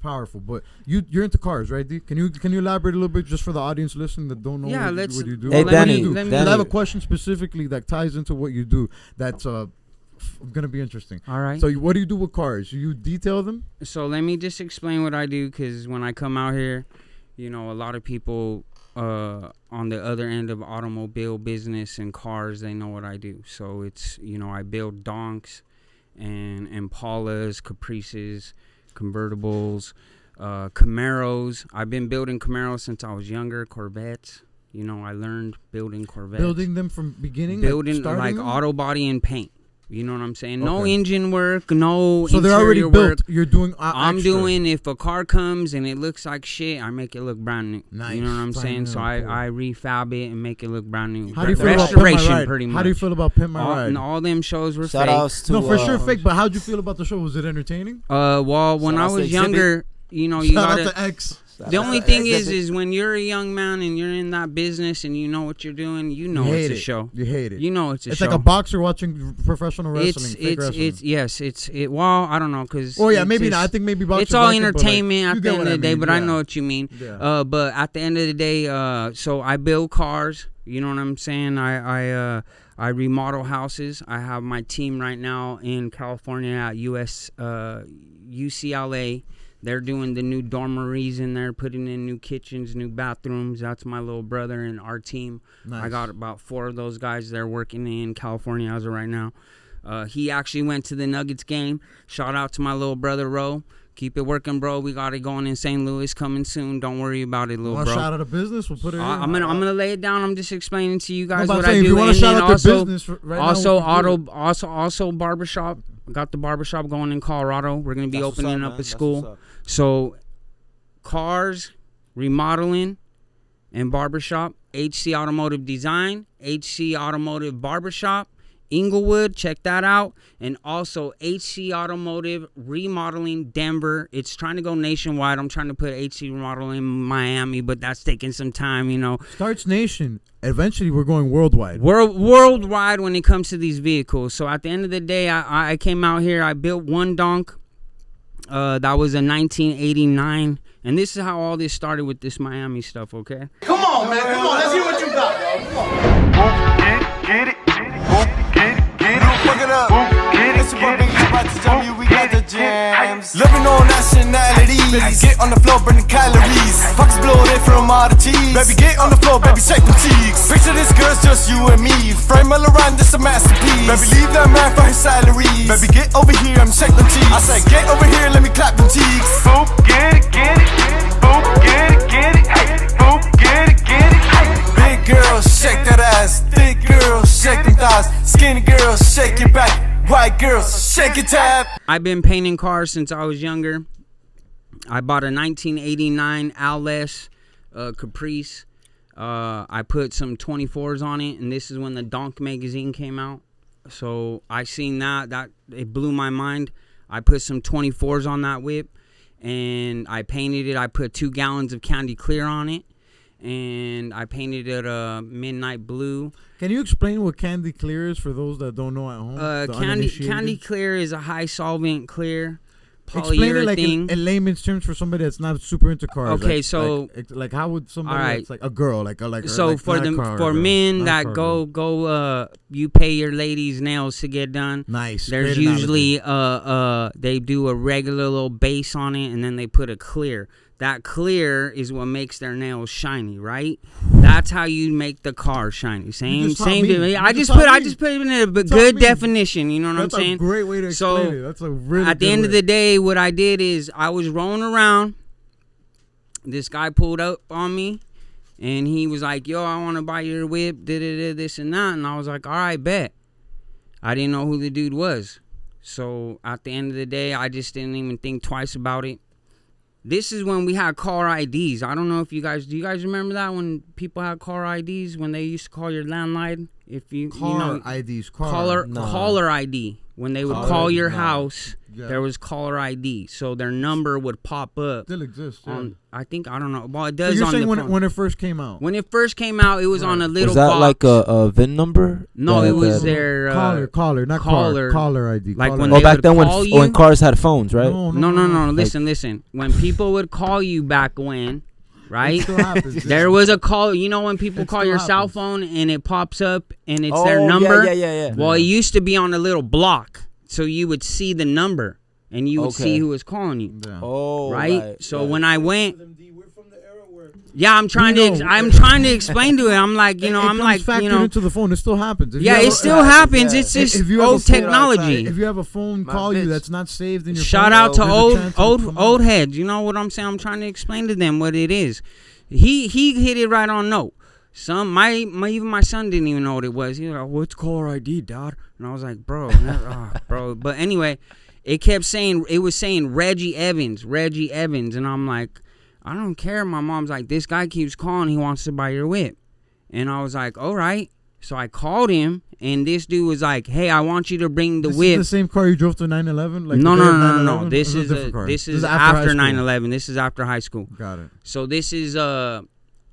powerful. But you're into cars, right, D? Can you elaborate a little bit just for the audience listening that don't know Yeah, what you do? Hey, What Danny, do you do? let me- 'Cause I have a question specifically that ties into what you do. That's gonna be interesting. All right. So what do you do with cars? You detail them? So let me just explain what I do, because when I come out here, you know, a lot of people on the other end of automobile business and cars, they know what I do. So it's, you know, I build donks and Impalas, Caprices, convertibles, Camaros. I've been building Camaros since I was younger, Corvettes. You know, I learned building Corvettes. Building them from beginning? Building starting like them? auto body and paint. You know what I'm saying? No Okay. engine work, no So they're already interior work. built. You're doing I'm extra. doing, if a car comes and it looks like shit, I make it look brand new. Nice. You know what I'm Brand saying? new, So cool. I refab it and make it look brand new. How do you feel about Pimp My Restoration, Ride? pretty much. How do you feel about Pimp My all, Ride? and all them shows were Shout fake. outs to No, for sure fake, but how'd you feel about the show? Was it entertaining? Well, when Shout I outs to was Exhibit. younger, you know, you Shout gotta. out to X. The only thing is when you're a young man and you're in that business and you know what you're doing, you know You it's hate a it. show. You hate it. You know it's a It's show. like a boxer watching professional wrestling. fake wrestling. Well, I don't know, because. Oh yeah, maybe not. I think maybe boxers It's all like it, but, like, entertainment you at the get end what of I the day, mean, but I yeah. know what you mean. Yeah. But at the end of the day, so I build cars. You know what I'm saying? I remodel houses. I have my team right now in California at UCLA. They're doing the new dormeries in there, putting in new kitchens, new bathrooms. That's my little brother and our team. Nice. I got about 4 of those guys there working in California as of right now. He actually went to the Nuggets game. Shout out to my little brother, Ro. Keep it working, bro. We got it going in St. Louis coming soon. Don't worry about it, little Want bro. to shout out a business? We'll put it in. I'm gonna lay it down. I'm just explaining to you guys No, but what I'm I saying, do. if you want to And shout then out their also, business right also now, also barbershop. Got the barbershop going in Colorado. We're gonna be That's what's opening up, up man. a That's school. what's up. So, cars, remodeling, and barbershop. HC Automotive Design, HC Automotive Barbershop, Inglewood, check that out. And also HC Automotive Remodeling Denver. It's trying to go nationwide. I'm trying to put HC Remodeling in Miami, but that's taking some time, you know. Starts nation. Eventually, we're going worldwide. Worldwide when it comes to these vehicles. So at the end of the day, I came out here. I built one donk. That was a 1989. And this is how all this started with this Miami stuff, okay? Come on, man. Come on. Let's hear what you got, bro. Come on. Get it. Fuck it up. It's your boy, about to tell you we got the jams. Living on nationalities. Baby, get on the floor, burning calories. Pockets bloated from all the cheese. Baby, get on the floor, baby, shake them cheeks. Picture this girl's just you and me. Frame all around, this a masterpiece. Baby, leave that man for his salaries. Baby, get over here, I'm shake them cheeks. I say, get over here, let me clap them cheeks. Boop, get it. Boop, get it. Boop, get it. Big girl, shake that ass. Thick girl, shake them thighs. Skinny girl, shake your back. White girls, shake your tab. I've been painting cars since I was younger. I bought a 1989 Alves Caprice. I put some 24s on it, and this is when the Donk magazine came out. So I seen that it blew my mind. I put some 24s on that whip, and I painted it. I put 2 gallons of Candy Clear on it, and I painted it a midnight blue. Can you explain what Candy Clear is for those that don't know at home? Candy Clear is a high solvent clear polyurethane. Explain it like in layman's terms for somebody that's not super into cars. Okay, so like how would somebody that's like a girl so like for men that go you pay your ladies' nails to get done. Nice. There's usually they do a regular little base on it, and then they put a clear. That clear is what makes their nails shiny, right? That's how you make the car shiny. Same. I just put it in a good definition. You know what I'm saying? That's a great way to explain it. That's a really. At the end of the day, what I did is I was rolling around. This guy pulled up on me, and he was like, "Yo, I want to buy your whip." This and that, and I was like, "All right, bet." I didn't know who the dude was, so at the end of the day, I just didn't even think twice about it. This is when we had caller IDs. I don't know if do you guys remember that when people had caller IDs when they used to call your landline? If you caller IDs, caller ID. When they would call your house, there was caller ID, so their number would pop up. Still exists. I don't know. Well, it does. So you're on saying the when phone. it first came out? When it first came out, it was on a little. Was that box. like a VIN number? No, it was their caller, not caller ID. Like caller. when they back would then call when cars had phones, right? No. Listen. When people would call you back when, right? It still happens. There was a call. You know when people call your cell phone and it pops up and it's their number? Yeah. Well, it used to be on a little block, so you would see the number and you would see who was calling you. Yeah. Oh, right. So when I went. We're from the era where Yeah, I'm trying to explain to it. I'm like, it factored into the phone. It still happens. It still happens. It's just old technology. If you have a phone call you that's not saved in your shout phone, out to old heads. You know what I'm saying? I'm trying to explain to them what it is. He hit it right on note. Even my son didn't even know what it was. He was like, "What's caller ID, Dad?" And I was like, "Bro, bro." But anyway, it was saying Reggie Evans, and I'm like, I don't care. My mom's like, this guy keeps calling. He wants to buy your whip. And I was like, all right. So I called him, and this dude was like, hey, I want you to bring the whip. Is the same car you drove to 9/11? Like no. This is after 9/11. This is after high school. Got it. So this is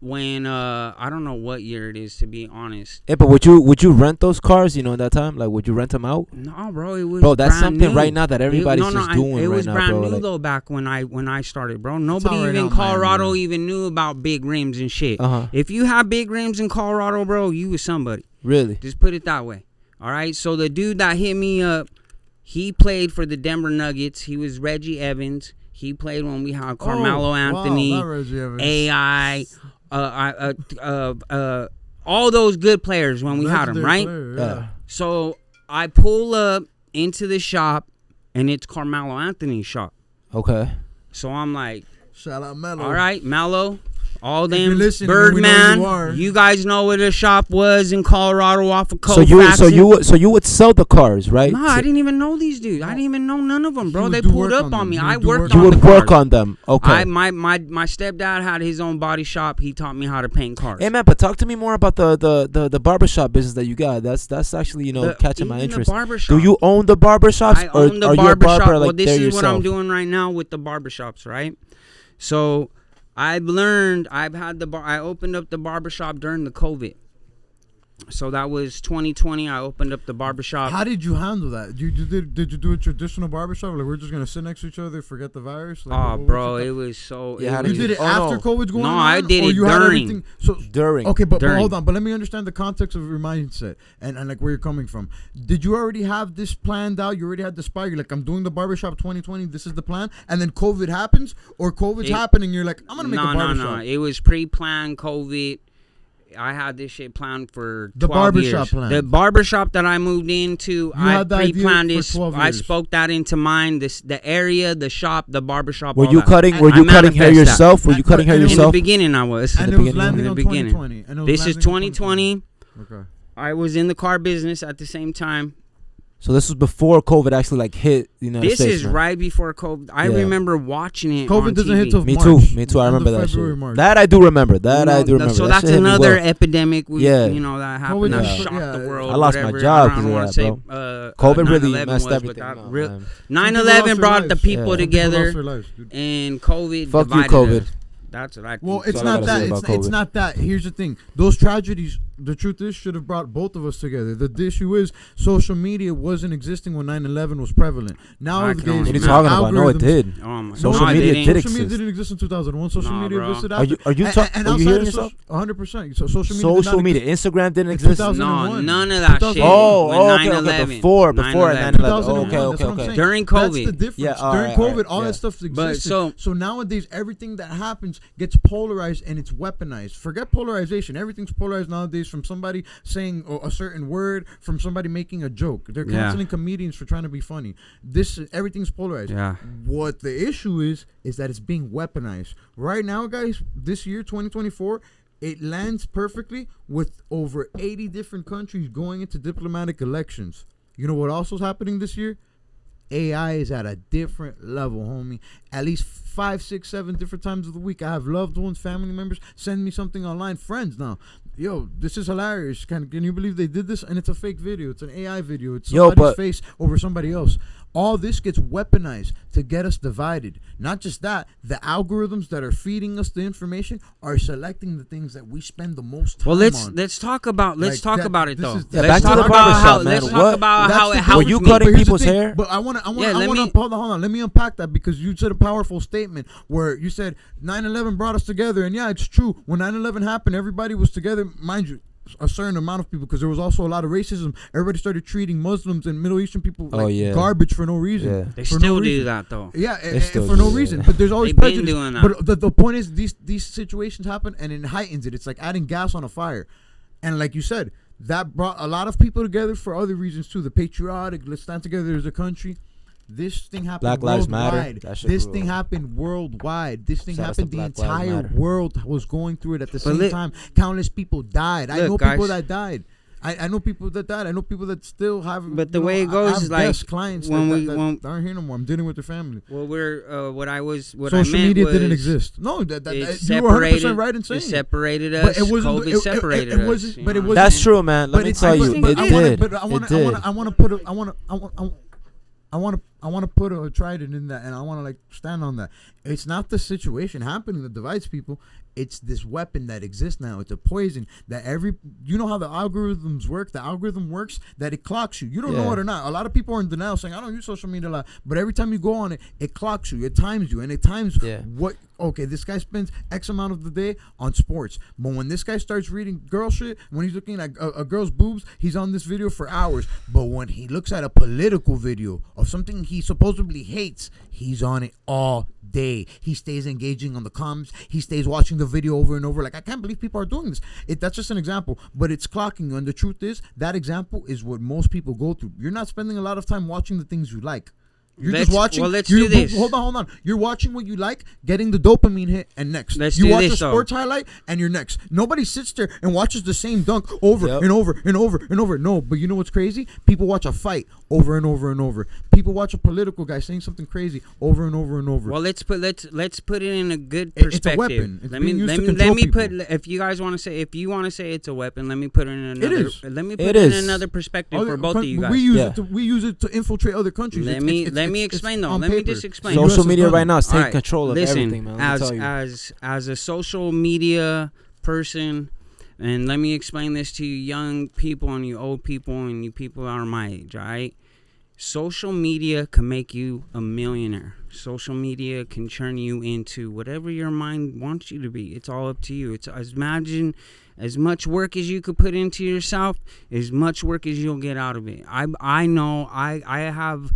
when I don't know what year it is, to be honest. Yeah, but would you rent those cars? At that time, like, would you rent them out? No, bro. It was that's brand something new. right now that everybody's just doing right now, bro. It was brand new though back when I started, bro. Nobody even in Colorado even knew about big rims and shit. If you have big rims in Colorado, bro, you was somebody. Really? Just put it that way. All right. So the dude that hit me up, he played for the Denver Nuggets. He was Reggie Evans. He played when we had Carmelo Anthony, AI. All those good players when we had them, right? Yeah. So I pull up into the shop, and it's Carmelo Anthony's shop. Okay. So I'm like, shout out Melo. All right, Melo. All If you're them listening, we know Birdman. you are. You guys know where the shop was in Colorado off of So you would sell the cars, right? No, I didn't even know these dudes. I didn't even know none of them, bro. would They do pulled work up on on them. me. You I would do worked work on You the would work cars. on them. Okay. My stepdad had his own body shop. He taught me how to paint cars. Hey man, but talk to me more about the barbershop business that you got. That's actually catching my Even interest. The barbershop. Do you own the barbershops, I or own the are you a barbershop. barber like Well, this there is yourself? what I'm doing right now with the barbershops, right? So I opened up the barbershop during the COVID. So that was 2020. I opened up the barbershop. How did you handle that? Did you do a traditional barbershop? Like, we're just going to sit next to each other, forget the virus? Like, Oh, bro, it was so... Yeah, You did it after COVID's going on? No, I did or it you had during. everything- So, During. Okay, but During. hold on. But let me understand the context of your mindset and like where you're coming from. Did you already have this planned out? You already had the spot? You're like, I'm doing the barbershop 2020. This is the plan. And then COVID happens? Or COVID's happening, you're like, I'm going to make a barbershop. No. It was pre-planned COVID. I had this shit planned for 12 The barbershop years. plan. The barbershop that I moved into, I had the idea pre-planned for this. 12 I years. spoke that into mind. The area, the shop, the barbershop. Were all you that. cutting? I Were you cutting hair manifest that. yourself? Were you cutting hair And it was In the yourself? beginning, I was. And the it was beginning, landing in on the beginning. 2020. And it was This is landing on 2020. Okay. I was in the car business at the same time. So this was before COVID actually like hit the United This States. is man. right before COVID. I Yeah. remember watching it. COVID on doesn't TV. hit till Me March. too. Me too. I End of remember that February, shit. March. That I do remember. That I do remember. So That that's shit hit me another well. epidemic. Yeah. That happened. COVID That just- shocked yeah. the world. I lost my whatever. job I don't 'cause want of to that, say COVID really 9/11 messed was, everything but that up, real- man. 9/11 brought the lives. people Yeah. together, Lost their lives, dude. and COVID Fuck you, divided COVID. us. That's what I think. Well, That's it's all I not gotta that. say It's, about it's COVID. not that. Here's the thing. Those tragedies, the truth is, should have brought both of us together. The issue is social media wasn't existing when 9/11 was prevalent. Now, I the can only What are you imagine. talking about? No, it did. Oh my Social God. media I did didn't. exist. Social media didn't exist in 2001. Social Nah, media bro. existed Are after. you And hearing outside yourself? 100%. So social media. did Social not media, exist. Instagram didn't It's exist. 2001. No, none of that 2000 shit. Oh, With okay, 9/11. before 9/11. 2001, Okay, that's okay, what I'm okay. saying. During That's COVID. the difference. Yeah, all During right, all COVID, right, all yeah. that stuff existed. But so nowadays, everything that happens gets polarized and it's weaponized. Forget polarization. Everything's polarized nowadays, from somebody saying a certain word, from somebody making a joke. They're Yeah. canceling comedians for trying to be funny. Everything's polarized. Yeah. What the issue is that it's being weaponized. Right now, guys, this year, 2024, it lands perfectly with over 80 different countries going into diplomatic elections. You know what also is happening this year? AI is at a different level, homie. At least 5, 6, 7 different times of the week, I have loved ones, family members send me something online, friends now. Yo, this is hilarious. Can you believe they did this? And it's a fake video. It's an AI video. It's somebody's face over somebody else. All this gets weaponized to get us divided. Not just that, the algorithms that are feeding us the information are selecting the things that we spend the most time Well, on. let's talk about Like that- about it this though. is- Yeah, Let's back to talk the about barbershop, how man. let's What- talk about That's how the it thing. helps Were you me. cutting But here's the people's thing, hair? But I want Yeah, to hold on. Let me unpack that, because you said a powerful statement where you said 9/11 brought us together, and yeah, it's true. When 9/11 happened, everybody was together, mind you. A certain amount of people, because there was also a lot of racism. Everybody started treating Muslims and Middle Eastern people like garbage for no reason. Yeah. They For still no do reason. that though. Yeah, still for no do, reason. yeah. But there's always They've been prejudice. doing that. But the point is, these situations happen, and it heightens it. It's like adding gas on a fire. And like you said, that brought a lot of people together for other reasons too. The patriotic, let's stand together as a country. This thing happened Black Lives Matter. worldwide. That shit This grew thing up. happened worldwide. This thing Shout out to happened. The Black Lives entire Matter. world was going through it at the same look- time. Countless people died. I Look, know people guys. that died. I know people that died. I know people that still have. But the way it goes is like clients when that aren't here no more. I'm dealing with their family. Well, what I Social meant media was didn't exist. No, it you were 100% separated. right in saying It it. separated us. But it wasn't. COVID separated it us. wasn't. you But know it what I'm wasn't. That's saying? true, man. Let me it's- tell but- you, but it I wanna- did. But It did. I want to put a trident in that, and I want to like stand on that. It's not the situation happening that divides people. It's this weapon that exists now. It's a poison that you know how the algorithms work. The algorithm works that it clocks you. You don't know it or not. A lot of people are in denial, saying I don't use social media a lot, but every time you go on it, it clocks you. It times you, and it times what. Okay, this guy spends X amount of the day on sports, but when this guy starts reading girl shit, when he's looking at a girl's boobs, he's on this video for hours. But when he looks at a political video of something he supposedly hates, he's on it all day. He stays engaging on the comments. He stays watching the video over and over. Like, I can't believe people are doing this. That's just an example, but it's clocking you. And the truth is, that example is what most people go through. You're not spending a lot of time watching the things you like. You're just watching. Well, let's do this. Hold on. You're watching what you like, getting the dopamine hit, and next. You watch a sports highlight, and you're next. Nobody sits there and watches the same dunk over and over and over and over. No, but you know what's crazy? People watch a fight over and over and over. People watch a political guy saying something crazy over and over and over. Well, let's put it in a good perspective. It's a weapon. It's let me put. If you guys want to say, it's a weapon, let me put it in another. It is. Let me put it in another perspective for both of you guys. We use it to infiltrate other countries. Let me explain though. Let me just explain. Social media right now is taking control of everything, man. As a social media person, and let me explain this to you young people and you old people and you people that are my age, all right? Social media can make you a millionaire. Social media can turn you into whatever your mind wants you to be. It's all up to you. It's imagine as much work as you could put into yourself, as much work as you'll get out of it. I know I have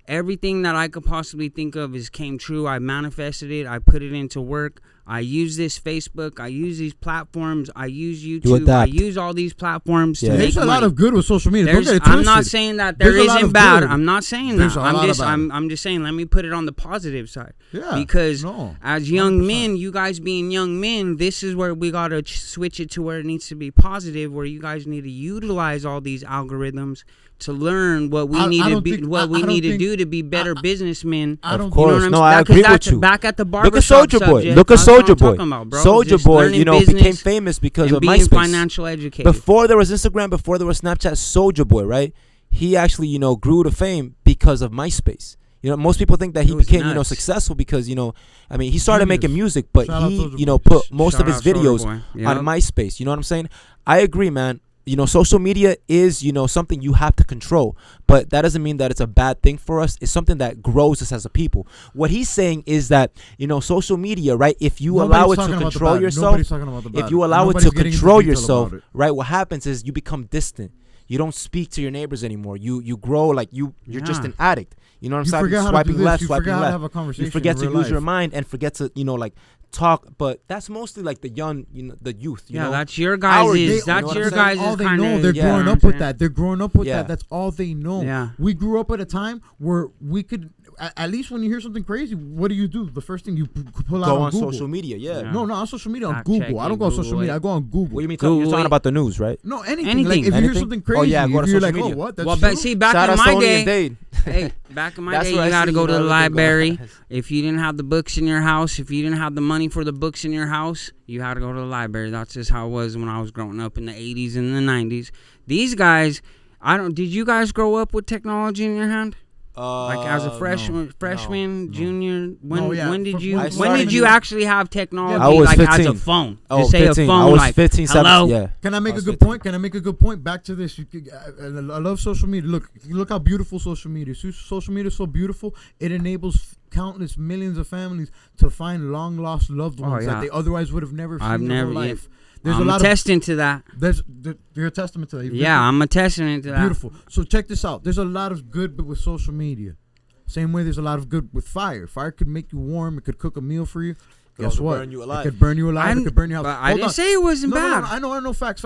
everything that I could possibly think of came true. I manifested it. I put it into work. I use this Facebook. I use these platforms. I use YouTube. I use all these platforms to make There's a lot of good with social media. Don't get it I'm twisted. not saying that there isn't bad. I'm not saying There's that. I'm just saying let me put it on the positive side. Yeah. Because as young 100%. men, you guys being young men, this is where we gotta switch it to where it needs to be positive. Where you guys need to utilize all these algorithms to learn what we need to do to be better businessmen. Of course, I agree with you. Back at the barbershop. Look at Soulja Boy. Look at Soulja Boy. Soulja Boy, became famous because of MySpace. Financial educated. Before there was Instagram, before there was Snapchat, Soulja Boy, right? He actually, grew to fame because of MySpace. Most people think that he became, successful because, he started making music, but he, put most of his videos on MySpace. You know what I'm saying? I agree, man. Social media is, something you have to control, but that doesn't mean that it's a bad thing for us. It's something that grows us as a people. What he's saying is that, social media, right? If you allow it to control yourself, right? What happens is you become distant. You don't speak to your neighbors anymore. You grow like you're just an addict. You know what I'm saying? Swiping left, swiping left. You forget to use your mind and forget to, talk, but that's mostly like the young, the youth. That's your guys'. That's your guys' all they know. They're growing up with that. They're growing up with that. That's all they know. Yeah. We grew up at a time where we could, at least when you hear something crazy, what do? The first thing you pull out go on Google. Social media. Yeah. No, on social media, on Google. I don't go on social media. I go on Google. What do you mean? You're talking about the news, right? No, anything. Like if you hear something crazy, if you're like, oh, what? That's but see, back in my day, back in my day, you had to go to the library. If you didn't have the books in your house, if you didn't have the money for the books in your house, you had to go to the library. That's just how it was when I was growing up in the 80s and the 90s. These guys, did you guys grow up with technology in your hand? Like as a freshman, junior, when did you actually have technology? I was 15. As a phone. Oh, say 15. a phone. I was like, 15, 17. hello? Yeah. Can I make a good point? Back to this. I love social media. Look how beautiful social media is. Social media is so beautiful. It enables countless millions of families to find long lost loved ones that they otherwise would have never seen in their life. I'm a testament to that. You're a testament to that. I'm a testament to that. Beautiful. So check this out. There's a lot of good with social media. Same way there's a lot of good with fire. Fire could make you warm. It could cook a meal for you. Guess what? Burn you alive. It could burn you alive. It could burn your house. But I didn't say it wasn't bad. No, I know. Facts.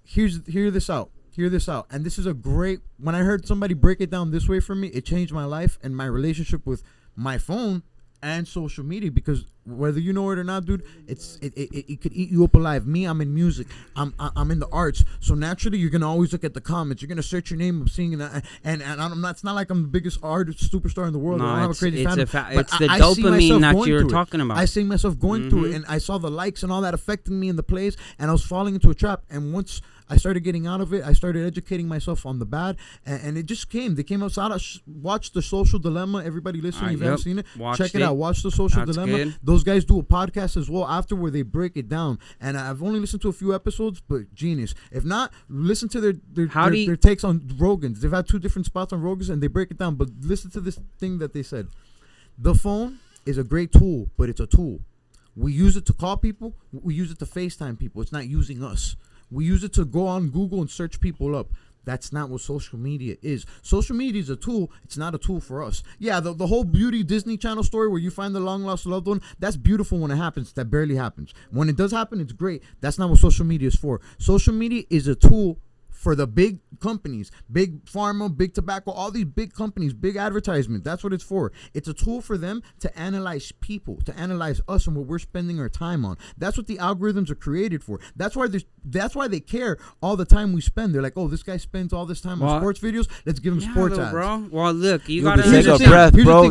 Hear this out. And this is a great. When I heard somebody break it down this way for me, it changed my life and my relationship with my phone and social media, because whether you know it or not, dude, it could eat you up alive. Me, I'm in music, I'm in the arts, so naturally you're gonna always look at the comments. You're gonna search your name, I'm seeing it, and I'm not. It's not like I'm the biggest artist superstar in the world. No, I don't have a crazy fan. It's the dopamine that you're talking about. I see myself going through it, and I saw the likes and all that affecting me in the plays, and I was falling into a trap. And once I started getting out of it, I started educating myself on the bad, and it just came. They came outside. Watch The Social Dilemma. Everybody listening, if you haven't seen it, check it out. Watch The Social Dilemma. Good. Those guys do a podcast as well after where they break it down. And I've only listened to a few episodes, but genius. If not, listen to their takes on Rogan's. They've had 2 different spots on Rogan's, and they break it down. But listen to this thing that they said. The phone is a great tool, but it's a tool. We use it to call people. We use it to FaceTime people. It's not using us. We use it to go on Google and search people up. That's not what social media is. Social media is a tool. It's not a tool for us. Yeah, the whole beauty Disney Channel story where you find the long lost loved one, that's beautiful when it happens. That barely happens. When it does happen, it's great. That's not what social media is for. Social media is a tool for the big companies, big pharma, big tobacco, all these big companies, big advertisement. That's what it's for. It's a tool for them to analyze people, to analyze us and what we're spending our time on. That's what the algorithms are created for. That's why they care all the time we spend. They're like, oh, this guy spends all this time on sports videos. Let's give him sports ads. Bro. Well, look, you gotta take a breath, bro.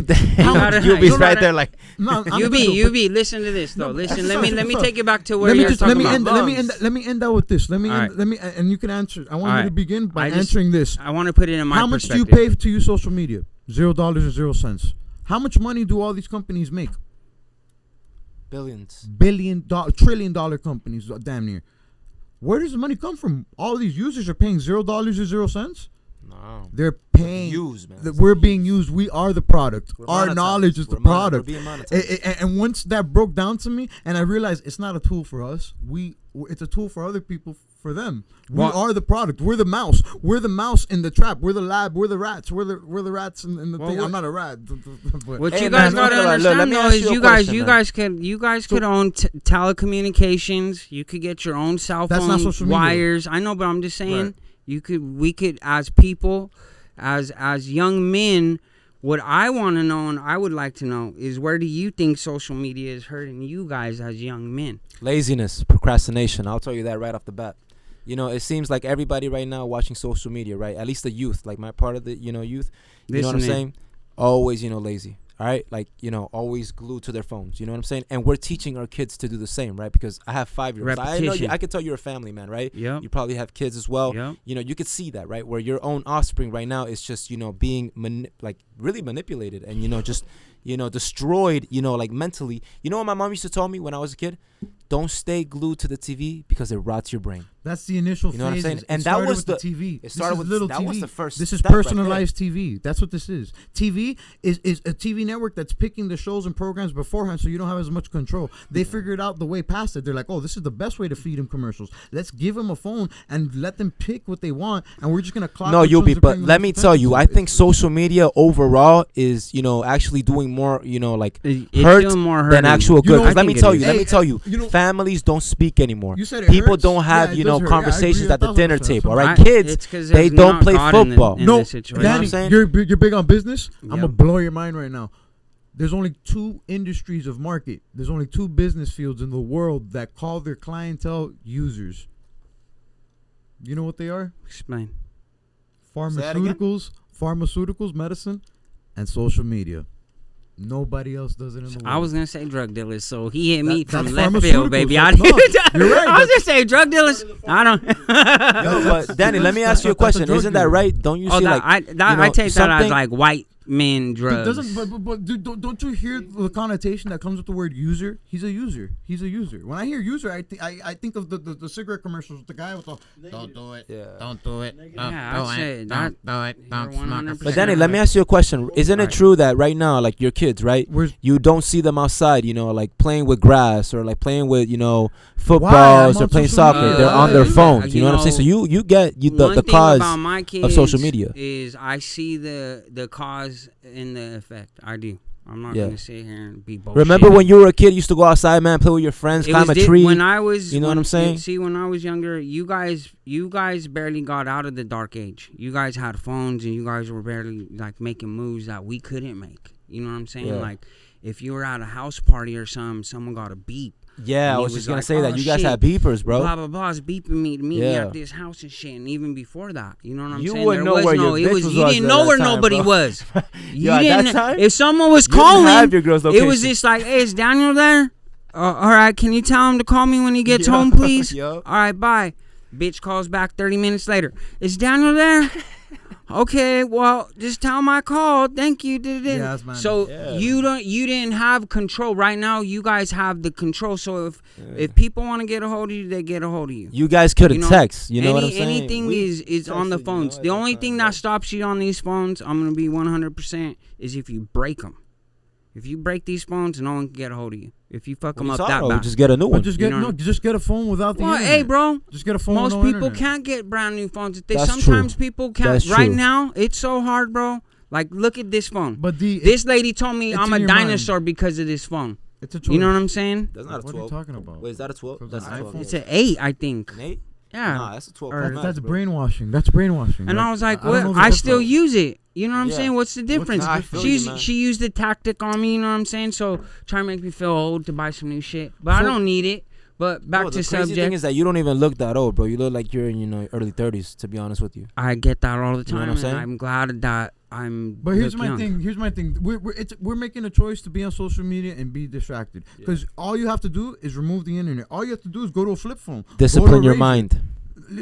You'll be right there like. You be. Listen to this though. Listen, let me take it back to where you're talking about. Let me end that with this. Let me and you can answer. I want you to begin by answering this. I want to put it in my How much do you pay to use social media? $0 or 0 cents. How much money do all these companies make? Billions. $1 trillion companies, damn near. Where does the money come from? All of these users are paying $0 or 0 cents. No. They're paying. We're being used. We are the product. Our knowledge is the product. And once that broke down to me, and I realized it's not a tool for us. It's a tool for other people. For them, we are the product. We're the mouse. We're the mouse in the trap. We're the lab. We're the rats. We're the rats in the thing. I'm not a rat. What you guys gotta understand though is you guys could own telecommunications. You could get your own cell phone wires. I know, but I'm just saying we could as people, as young men. What I want to know and I would like to know is where do you think social media is hurting you guys as young men? Laziness, procrastination. I'll tell you that right off the bat. You know, it seems like everybody right now watching social media, right? At least the youth, like my part of the, youth. You know what I'm saying? Always, lazy. All right? Like, always glued to their phones. You know what I'm saying? And we're teaching our kids to do the same, right? Because I have 5-year-olds. I know I could tell you're a family man, right? Yeah. You probably have kids as well. Yep. You could see that, right? Where your own offspring right now is just, being really manipulated and, just, destroyed, like mentally. You know what my mom used to tell me when I was a kid? Don't stay glued to the TV because it rots your brain. That's the initial phase. You know what I'm saying? And that was the TV. It started with little that TV. was the first. This is personalized TV. That's what this is. TV is a TV network that's picking the shows and programs beforehand, so you don't have as much control. They figured out the way past it. They're like, oh, this is the best way to feed them commercials. Let's give them a phone and let them pick what they want, and we're just gonna clock. No, but let me tell you, I think social media overall is actually doing more hurt than actual good. Because let me tell you, families don't speak anymore. People don't have conversations at the dinner table. All right, kids, they don't play football. No, Danny, you're big on business. I'm gonna blow your mind right now. There's only 2 industries of market. There's only 2 business fields in the world that call their clientele users. You know what they are? Explain. Pharmaceuticals, medicine, and social media. Nobody else does it in the world. I was gonna say drug dealers, so he hit me from left field, baby. You're right. I was gonna say drug dealers. I don't. But Danny, let me ask you a question. Isn't that right? Don't you see I take that as like white men drugs. Don't you hear the connotation that comes with the word user? He's a user. When I hear user, I think of the cigarette commercials with the guy with the don't do it, don't do it, don't do it, don't smoke. But Danny, let me ask you a question. Isn't it true that right now, like your kids, right? You don't see them outside, like playing with grass or like playing with, footballs or playing soccer. They're on their phones. You know what I'm saying? So you get the cause of social media. Is I see the cause and the effect. I do. I'm not gonna sit here and be bullshit. Remember when you were a kid, you used to go outside, man, play with your friends, climb a tree. When I was, what I'm saying? See, when I was younger, you guys barely got out of the dark age. You guys had phones, and you guys were barely like making moves that we couldn't make. You know what I'm saying? Yeah. Like, if you were at a house party or something, someone got a beep. Yeah, I was just gonna say that you guys had beepers, bro. Blah blah blah, is beeping me to meet me at this house and shit. And even before that, you know what I'm saying? You wouldn't know where your bitch was. You didn't know where nobody was. You didn't. That time, if someone was calling, have your girl's location. It was just like, hey, is Daniel there? All right, can you tell him to call me when he gets home, please? All right, bye. Bitch calls back 30 minutes later. Is Daniel there? Okay, well, just tell him I called. Thank you. Yes, man. So you didn't have control. Right now, you guys have the control. So if people want to get a hold of you, they get a hold of you. You guys could have text. You know what I'm saying? Anything is on the phones. The only thing that stops you on these phones, I'm gonna be 100%, is if you break them. If you break these phones, no one can get a hold of you. If you fuck them up that bad, just get a new one. Just get a phone without the internet. Hey, bro. Just get a phone. Most people can't get brand new phones. Sometimes people can't. That's right true. Now, it's so hard, bro. Like, look at this phone. But this lady told me I'm a dinosaur because of this phone. It's a choice. You know what I'm saying? That's not a 12. What are you talking about? Wait, is that a 12? That's a 12. It's an 8, I think. An 8? Yeah. Nah, that's a 12 Or Pro Max, That's bro. brainwashing. That's brainwashing. And right? I was like, don't know what? the I still difference. use it. You know what I'm Yeah. saying? What's the difference? I feel you, man. She used the tactic on me. You know what I'm saying? So trying to make me feel old to buy some new shit, but I don't need it. But back Bro, to the crazy thing subject. is that you don't even look that old, bro. You look like you're in early 30s. To be honest with you. I get that all the You know what time. I'm saying? And I'm glad that I'm. But here's look my young. thing. Here's my thing. We're making a choice to be on social media and be distracted. Because all you have to do is remove the internet. All you have to do is go to a flip phone. Discipline your mind.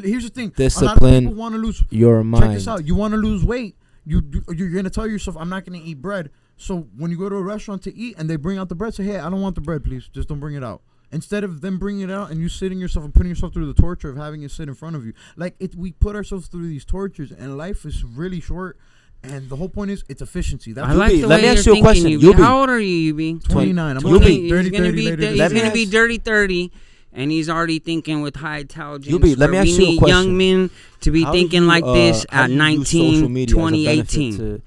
Here's the thing. Discipline a lot of people want to lose. your mind. Check this out. You want to lose weight. You're gonna tell yourself, I'm not gonna eat bread. So when you go to a restaurant to eat and they bring out the bread, say, hey, I don't want the bread, please. Just don't bring it out. Instead of them bringing it out and you sitting yourself and putting yourself through the torture of having it sit in front of you. Like, we put ourselves through these tortures, and life is really short. And the whole point is, it's efficiency. That's I like the let way me ask you're you a question. thinking, Yubi. How old are you, Yubi? 29. I'm 20. gonna Yubi. be 30, He's gonna 30 be later. he's Let me gonna be ask- dirty 30, and he's already thinking with high intelligence. Yubi, let me where ask we you a need question. young men to be How do thinking you, like this how at do you use social 19, media as a benefit 2018. to-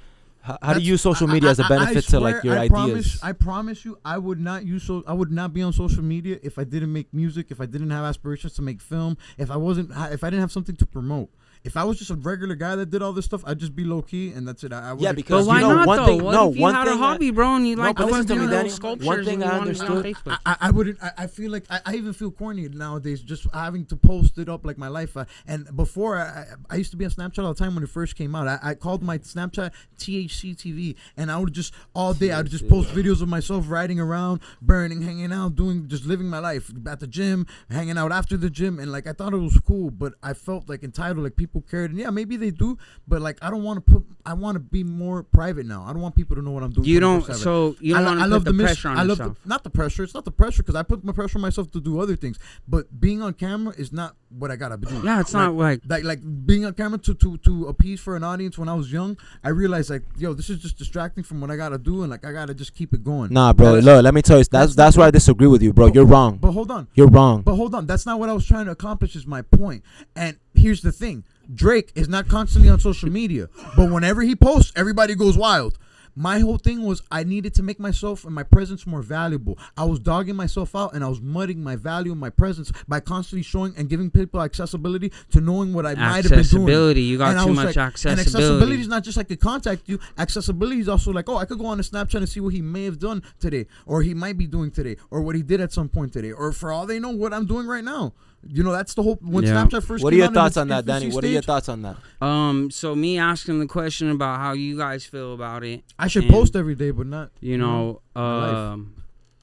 How do you use social media as a benefit to like your I ideas? I promise you, I would not be on social media if I didn't make music, if I didn't have aspirations to make film, if I didn't have something to promote. If I was just a regular guy that did all this stuff, I'd just be low key, and that's it. Yeah, because But why you know, not one though? thing- What no, if you one had a thing hobby, bro, and you like but to listen to me, fucking Daniel. sculptures? One thing and I you wanted to be on understood- Facebook? I wouldn't. I feel like I even feel corny nowadays just having to post it up like my life. And before I used to be on Snapchat all the time when it first came out. I called my Snapchat THC TV, and I would just all day I'd just post videos of myself riding around, burning, hanging out, just living my life at the gym, hanging out after the gym, and like I thought it was cool, but I felt like entitled, like people cared, and yeah, maybe they do, but like I want to be more private now. I don't want people to know what I'm doing. You don't. 24/7. So you don't want to put the pressure on yourself. Not the pressure. It's not the pressure because I put my pressure on myself to do other things. But being on camera is not what I gotta do. Yeah, it's not like being on camera to appease for an audience. When I was young, I realized like, yo, this is just distracting from what I gotta do, and like I gotta just keep it going. Nah, bro. Look, let me tell you, that's where I disagree with you, bro. You're wrong. But hold on. You're wrong. But hold on. That's not what I was trying to accomplish. Is my point. And here's the thing: Drake is not constantly on social media, but whenever he posts, everybody goes wild. My whole thing was I needed to make myself and my presence more valuable. I was dogging myself out and I was mudding my value and my presence by constantly showing and giving people accessibility to knowing what I might have been doing. Accessibility, you got And I too was much like, accessibility. And accessibility is not just I could contact you. Accessibility is also like, oh, I could go on a Snapchat and see what he may have done today, or he might be doing today, or what he did at some point today, or for all they know, what I'm doing right now. You know, that's the whole. When Snapchat first What are came your out in thoughts its on that, infancy Danny? What are your stage, thoughts on that? So me asking the question about how you guys feel about it. I should and, post every day, but not. You know,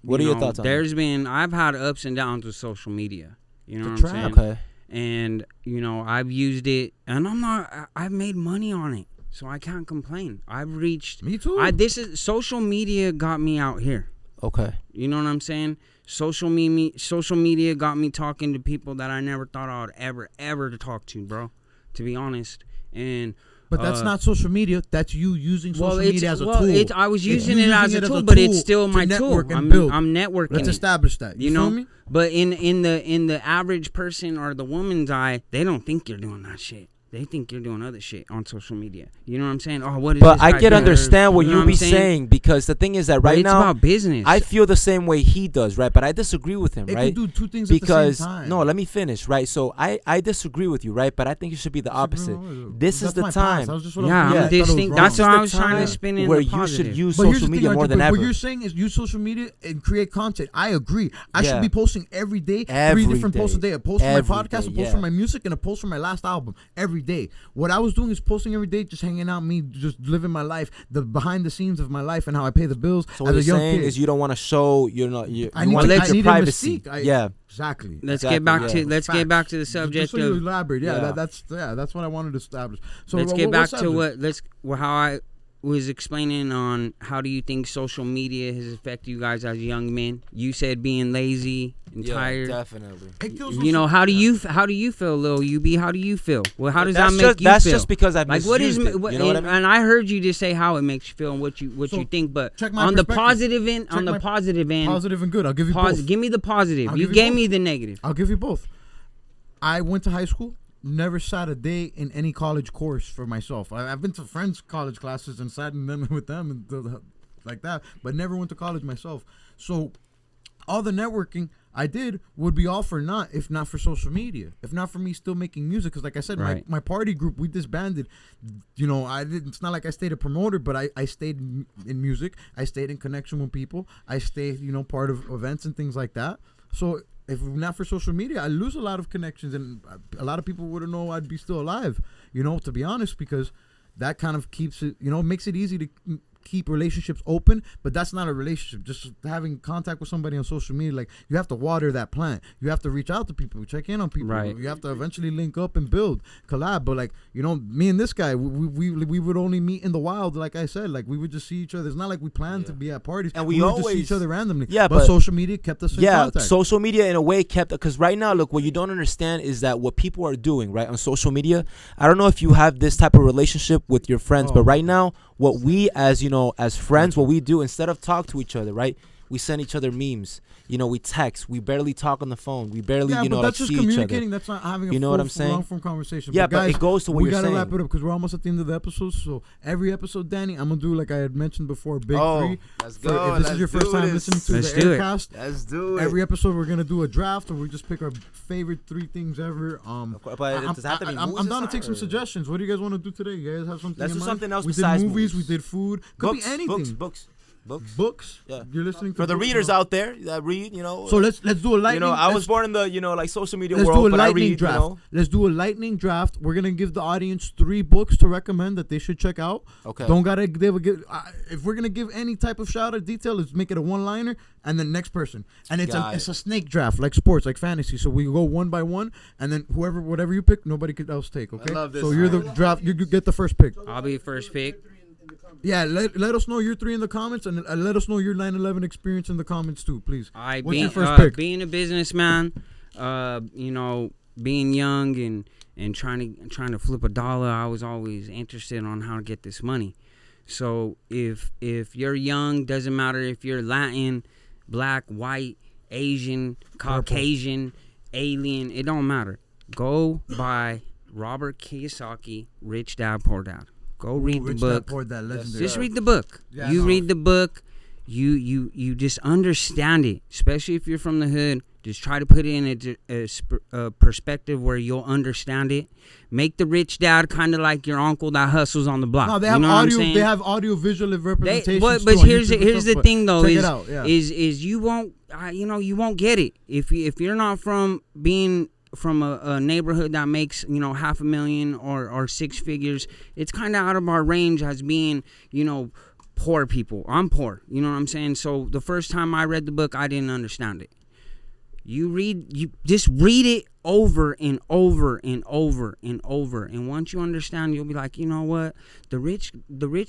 what are your thoughts on that? I've had ups and downs with social media. You know what I'm saying? Okay. And you know, I've used it, and I've made money on it, so I can't complain. I've reached. Me too. Social media got me out here. Okay. You know what I'm saying? Social media got me talking to people that I never thought I would ever to talk to, bro. To be honest, but that's not social media. That's you using social media as a tool. I was using it as a tool, but it's still my tool. I'm networking. Let's establish that. You know me? But in the average person or the woman's eye, they don't think you're doing that shit. They think you're doing other shit on social media. You know what I'm saying? Oh, what is But this I guy can doing? understand what You know you be I'm saying because the thing is that right it's now about business. I feel the same way he does, right? But I disagree with him, It right? can do two things because at the same time. no, let me finish, right? So I disagree with you, right? But I think it should be the opposite. This is the time That's what I was trying to spin in where the you positive. should use social media more than ever. What you're saying is use social media and create content. I agree. I should Yeah. be posting every day, Every 3 different day. posts a day. A post for my Every podcast, day, a post yeah. for my music, and a post for my last album every day. What I was doing is posting every day, just hanging out, me just living my life, the behind the scenes of my life and how I pay the bills. So as what a you're young saying kid. is you don't want to show you want to I keep need your a privacy. mystique. Yeah. Exactly. Let's Exactly, get back yeah. to get back to the subject Just so you of. elaborate. Yeah. That's what I wanted to establish. So Let's what- get back what's to subject? how I was explaining on how do you think social media has affected you guys as young men. You said being lazy and tired. Definitely. You know, how do you feel, Lil UB? How do you feel? Well, how does that make you feel? That's just because I've like what is misused it, you know what I mean? and I heard you just say how it makes you feel and what you think, but check my on the perspective. positive end, Positive and good. I'll give you both. give me the positive. I'll You give you gave both. me the negative. I'll give you both. I went to high school, never sat a day in any college course for myself. I've been to friends' college classes and sat in them with them and like that, but never went to college myself. So all the networking I did would be all for naught if not for social media, if not for me still making music. Because like I said, Right. my party group, we disbanded. You know, it's not like I stayed a promoter, but I stayed in music. I stayed in connection with people. I stayed, you know, part of events and things like that. So if not for social media, I lose a lot of connections, and a lot of people wouldn't know I'd be still alive, you know, to be honest, because that kind of keeps it, you know, makes it easy to keep relationships open, but that's not a relationship. Just having contact with somebody on social media, like, you have to water that plant. You have to reach out to people, check in on people. Right. You have to eventually link up and build, collab. But like, you know, me and this guy, we would only meet in the wild. Like I said, like, we would just see each other. It's not like we planned to be at parties, and we would always just see each other randomly. Yeah, but social media kept us in contact. Social media in a way kept, because right now, look, what you don't understand is that what people are doing right on social media. I don't know if you have this type of relationship with your friends, but right now, what we as friends, what we do, instead of talk to each other, right? We send each other memes. You know, we text. We barely talk on the phone. We barely, but that's like, just see each other. communicating. That's not having a You know what I'm saying? long-form conversation. Yeah, but guys, it goes to what we you're gotta saying. wrap it up because we're almost at the end of the episode. So every episode, Danny, I'm gonna do like I had mentioned before, big three. Let's go. If this is your first time listening to Let's the do it. Aircast, Let's do it. every episode we're gonna do a draft, or we just pick our favorite 3 things ever. But does it have to be I'm movies down to or take some something? suggestions. What do you guys want to do today? You guys have something? Let's in do mind? something else We besides did movies. movies. We did food. Could be anything. Books. Yeah. You're listening to For the books readers now? out there that read, you know. So let's do a lightning. You know, I let's- was born in the, like, social media Let's world, do a but I lightning read, draft. you know. Let's do a lightning draft. We're gonna give the audience 3 books to recommend that they should check out. Okay. Don't gotta give. If we're gonna give any type of shout out detail, let's make it a one-liner, and then next person. And it's Got a snake draft, like sports, like fantasy. So we go one by one, and then whatever you pick, nobody else take. Okay. love this. So you're the draft. You get the first pick. I'll be first pick. Yeah. Let us know your 3 in the comments, and let us know your 9/11 experience in the comments too, please. What's your first pick? Being a businessman, you know, being young and trying to flip a dollar, I was always interested on how to get this money. So if you're young, doesn't matter if you're Latin, black, white, Asian, Caucasian, alien, it don't matter. Go buy Robert Kiyosaki, Rich Dad Poor Dad. Go read the book. Just read the book. Yeah, you read the book. You just understand it. Especially if you're from the hood. Just try to put it in a perspective where you'll understand it. Make the rich dad kind of like your uncle that hustles on the block. No, they have you know audio. What I'm saying? They have audio visual representations. But too on here's YouTube and the stuff, thing though check is it out, yeah. is you won't you won't get it if you're not from being from a neighborhood that makes, you know, $500,000 or 6 figures. It's kind of out of our range as being, you know, poor people. I'm poor, you know what I'm saying? So the first time I read the book, I didn't understand it. You just read it over and over and over and over, and once you understand, you'll be like, you know what, the rich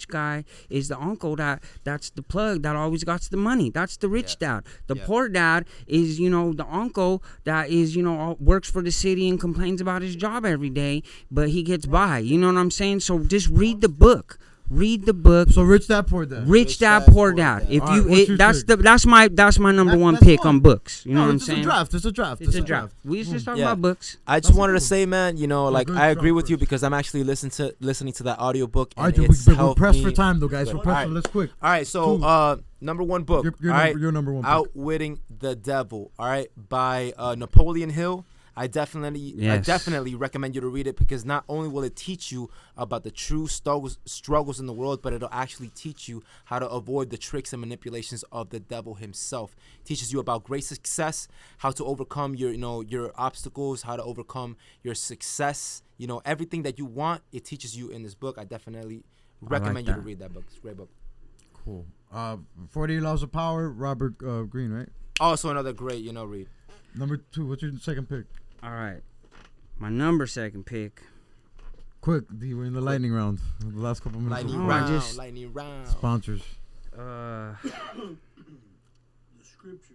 guy is the uncle that's the plug that always got the money. That's the rich dad. The poor dad is, you know, the uncle that is, you know, works for the city and complains about his job every day, but he gets by. You know what I'm saying? So just read the book. Read the book. So Rich Dad Poor Dad. Rich Dad Poor Dad. If All right, that's my number one that's pick fine. on books. You know what I'm It's saying? It's a draft. It's a draft. We just talking about books. I just wanted to say, man, you know, like, good I agree draft with you first. because I'm actually listening to that audiobook. All And right, it's we're helped pressed me. for time though, guys. We're All pressed right. for let's quick. All right, so Cool. number one book. Your all right, number one pick. Outwitting the Devil. All right, by Napoleon Hill. I definitely recommend you to read it because not only will it teach you about the true struggles in the world, but it'll actually teach you how to avoid the tricks and manipulations of the devil himself. It teaches you about great success, how to overcome your obstacles, how to overcome your success. You know, everything that you want, it teaches you in this book. I definitely recommend you to read that book. It's a great book. Cool. 48 Laws of Power, Robert Greene, right? Also another great, read. Number 2. What's your second pick? All right, my number 2 pick. Quick, D. We're in the lightning round. The last couple minutes. Lightning round. Sponsors. The scripture.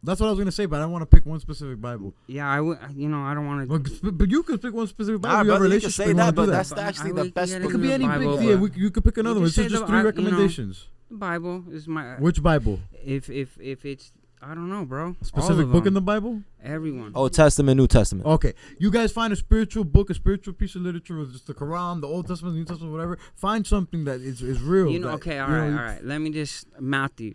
That's what I was gonna say, but I don't want to pick one specific Bible. Yeah, I don't want to. But you could pick one specific Bible. Nah, you have a brother, you can relationship. say you that, wanna but do that's that. actually the best It book. It could be any Bible, big. Yeah, but you could pick another one. It's just just say 3 the- recommendations. The Bible is my. Which Bible? If it's, I don't know, bro. Specific book in the Bible? Everyone. Old Testament, New Testament. Okay, you guys find a spiritual book, a spiritual piece of literature, or just the Quran, the Old Testament, New Testament, whatever. Find something that is real. You know, that, okay, you all know, right. Let me just Matthew.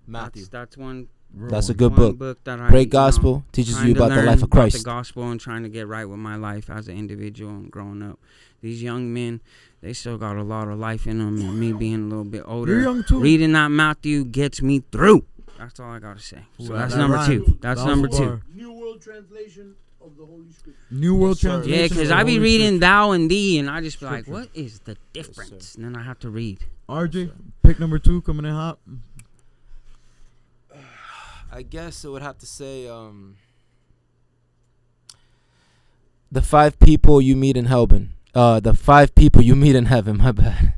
Matthew. That's one That's a good One book. that Great gospel, teaches trying you to about the learn life of Christ. the gospel and trying to get right with my life as an individual and growing up. These young men, they still got a lot of life in them, and me being a little bit older, You're young too. reading that Matthew gets me through. That's all I gotta say. So that's number rhymed. 2. That's That was number a 2. bar. New World Translation of the Holy Scripture. New World Yes, sir. Translation. Yeah, of because the I be Holy reading Scripture. thou and thee, and I just be like, Scripture. what is the difference? And then I have to read. RJ, pick number 2 coming in hot. I guess I would have to say the 5 people you meet in heaven. The 5 people you meet in heaven. My bad.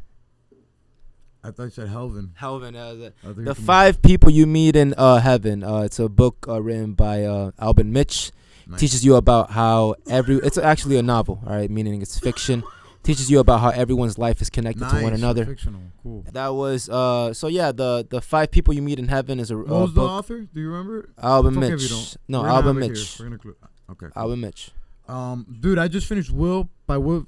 I thought you said Helvin. Heaven. I think The it's 5 people you meet in heaven. It's a book written by Albin Mitch. Nice. Teaches you about how it's actually a novel. All right, meaning it's fiction. Teaches you about how everyone's life is connected to one another. Fictional. Cool. That was so yeah. The 5 people you meet in heaven is a What was the book. author? Do you remember? Albin It's okay if Mitch. you don't. No, We're gonna Albin have it Mitch. here. We're gonna okay. Cool. Albin Mitch. Dude, I just finished Will by Will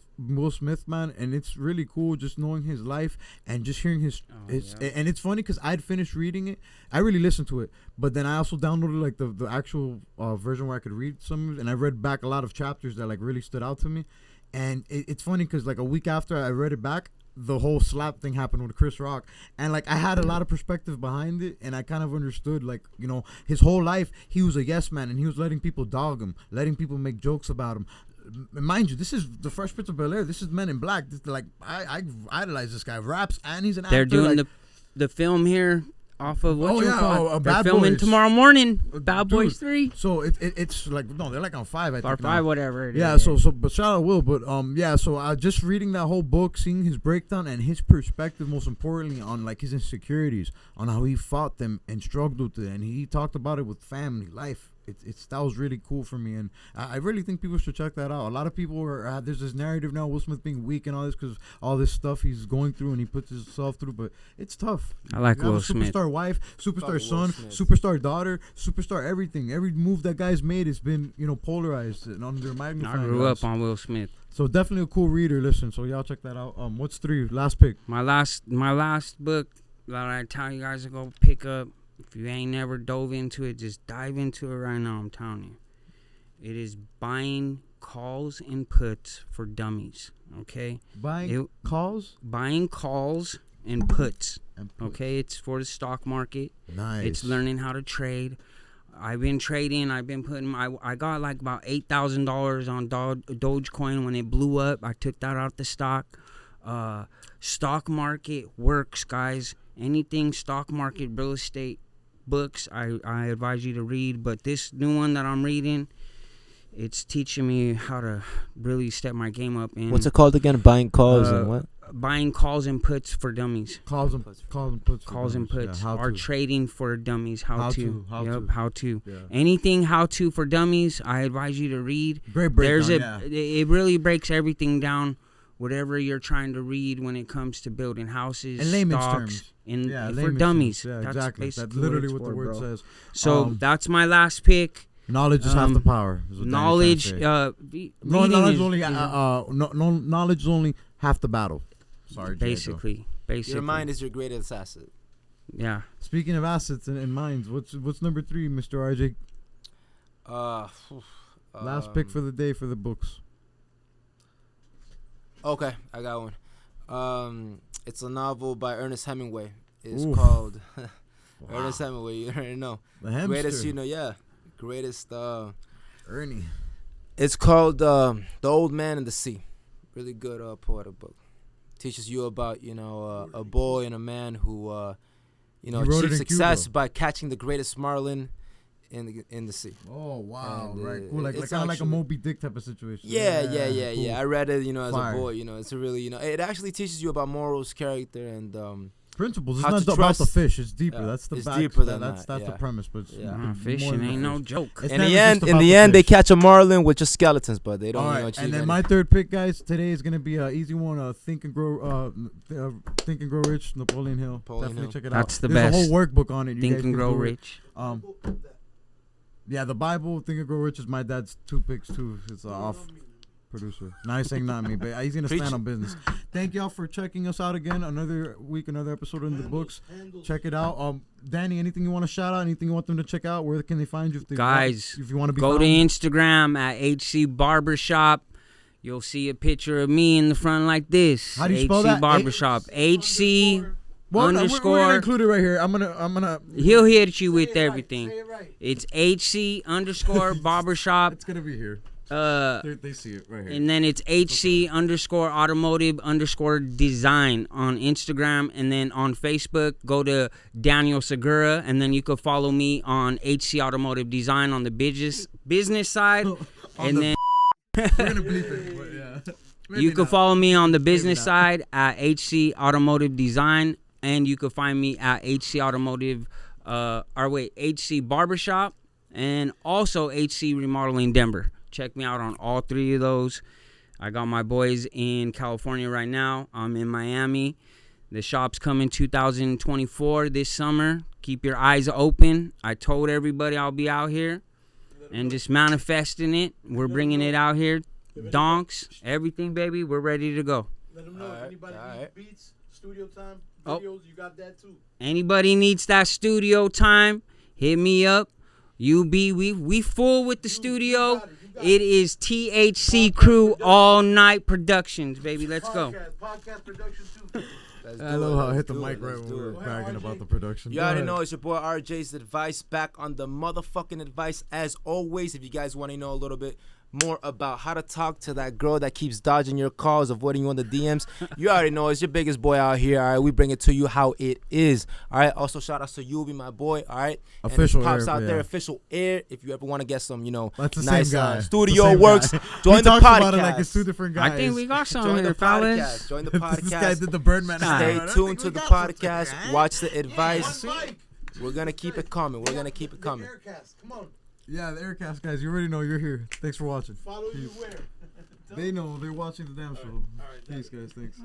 Smith, man, and it's really cool just knowing his life and just hearing his and it's funny because I'd finished reading it. I really listened to it, but then I also downloaded like the actual version where I could read some of it, and I read back a lot of chapters that like really stood out to me. And it's funny because like a week after I read it back, the whole slap thing happened with Chris Rock, and like I had a lot of perspective behind it, and I kind of understood like, you know, his whole life he was a yes man, and he was letting people dog him, letting people make jokes about him. Mind you, this is the Fresh Prince of Bel-Air. This is Men in Black. This, like I idolize this guy. Raps and he's an actor. They're doing like, the film here off of what they're Bad filming Boys. tomorrow morning. Bad Dude, Boys 3 So it's like no, they're like on 5. I or think 5, now. whatever. It Yeah, is. so but shout out Will, but yeah, so I just reading that whole book, seeing his breakdown and his perspective, most importantly on like his insecurities, on how he fought them and struggled with it, and he talked about it with family, life. It's that was really cool for me, and I really think people should check that out. A lot of people are there's this narrative now, Will Smith being weak and all this because all this stuff he's going through and he puts himself through, but it's tough. I like You have Will a Smith. superstar wife, superstar Will son, Smith. superstar daughter, superstar everything. Every move that guy's made has been, you know, polarized and under magnifying I grew glass. up on Will Smith. So definitely a cool reader. Listen, so y'all check that out. What's 3? Last pick. My last book that I tell you guys to go pick up. If you ain't never dove into it, just dive into it right now. I'm telling you, it is Buying Calls and Puts for Dummies. Okay, Buying calls buying calls and puts. and puts. Okay, it's for the stock market. Nice. It's learning how to trade. I've been trading. I've been putting I got like about $8,000 on Dogecoin when it blew up. I took that out the stock. Stock market works, guys. Anything stock market, real estate books, I advise you to read. But this new one that I'm reading, it's teaching me how to really step my game up. And What's it called again? Buying calls and what? Buying calls and puts for dummies. Calls and puts. Calls and puts. Yeah, Or trading for dummies. How to. How to. Yeah. Anything how to for dummies, I advise you to read. Great breakdown. It really breaks everything down. Whatever you're trying to read when it comes to building houses, In layman's stocks, terms. for layman's dummies. terms. Yeah, That's exactly. basically That's literally it's what the for, word bro. says. So that's my last pick. Knowledge is half the power. is what Danny's trying Knowledge. to say. Knowledge reading knowledge is only half the battle. Sorry, basically. Your mind is your greatest asset. Yeah. Speaking of assets and minds, what's number 3, Mr. RJ? Last pick for the day for the books. Okay, I got one. It's a novel by Ernest Hemingway. It's Oof. called Wow. Ernest Hemingway. You already know. The hamster. Greatest, greatest. Ernie. It's called The Old Man and the Sea. Really good poetic book. Teaches you about a boy and a man who He wrote it achieved in success Cuba. by catching the greatest marlin in the sea. Oh wow! And, right, cool. Like it's kind of like a actually- Moby Dick type of situation. Yeah. Cool. I read it, as Fire. a boy. It's a really, it actually teaches you about morals, character, and Principles. It's How not to about the trust- fish. It's deeper. Yeah, That's the it's back. deeper than that's that, the yeah. premise. But it's Yeah. more Fishing than ain't no fish. joke. It's in never the just end, about the they fish. catch a marlin with just skeletons, but they don't All right, achieve and then anything. my third pick, guys, today is gonna be an easy one. Think and Grow Rich, Napoleon Hill. Napoleon Definitely Hill. check it That's out. the There's best. a whole workbook on it. You Think guys and can Grow do it. Rich. Yeah, the Bible, Think and Grow Rich is my dad's 2 picks too. It's off. Producer. Now he's saying not me, but he's gonna stand on business. Thank y'all for checking us out again. Another week, another episode in the books. Check it out. Danny, anything you want to shout out? Anything you want them to check out? Where can they find you? If they Guys, if you want to be go found? to Instagram at HC Barbershop. You'll see a picture of me in the front like this. How do you spell that? Barbershop. HC underscore. We're gonna include it right here. I'm gonna. He'll hit you with everything. Say it right. It's HC underscore barbershop. It's gonna be here. They see it right here. And then it's HC underscore automotive underscore design on Instagram. And then on Facebook, go to Daniel Segura. And then you could follow me on HC automotive design on the business side. And then we're gonna bleep it, but yeah. You can follow me on the business side at HC automotive design. And you can find me at HC automotive, HC barbershop. And also HC remodeling Denver. Check me out on all three of those. I got my boys in California right now. I'm in Miami. The shop's coming 2024 this summer. Keep your eyes open. I told everybody I'll be out here and just manifesting it. We're bringing it out here. Donks, everything, baby. We're ready to go. Let them know if anybody needs beats, studio time, videos, you got that too. Anybody needs that studio time, hit me up. We full with the studio. It is THC Crew All Night Productions, baby. Let's go. Podcast production too. I love how I hit the mic right when we were bragging about the production. You already know it's your boy RJ's Advice back on the motherfucking advice. As always, if you guys want to know a little bit more about how to talk to that girl that keeps dodging your calls, avoiding you on the DMs, you already know it's your biggest boy out here. All right, we bring it to you how it is. All right, also shout out to Yubi, my boy. All right, official and pops Air, out yeah. there, official Air. If you ever want to get some, that's the nice same guy. Studio Same works, guy. join the talks podcast. about it like it's two different guys. I think we got some Join here, the fellas. podcast. Join the podcast. This guy did the Birdman. Stay I tuned think to we the got something, podcast. right? Watch the advice. Mike, We're gonna keep it coming. We're gonna keep it coming. Heir Cast, come on. Yeah, the Heir Cast guys. You already know you're here. Thanks for watching. Follow you where? They know. They're watching the damn show. All right, Peace, guys. Thanks.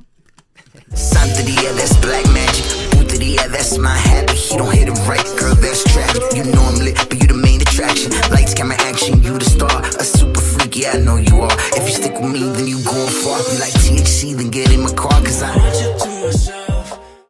Something, yeah, that's black magic. Booted, yeah, that's my habit. He don't hit it right, girl, that's tragic. You know I'm lit, but you the main attraction. Lights, camera, action, you the star. A super freak, yeah, I know you are. If you stick with me, then you going far. You like THC, then get in my car.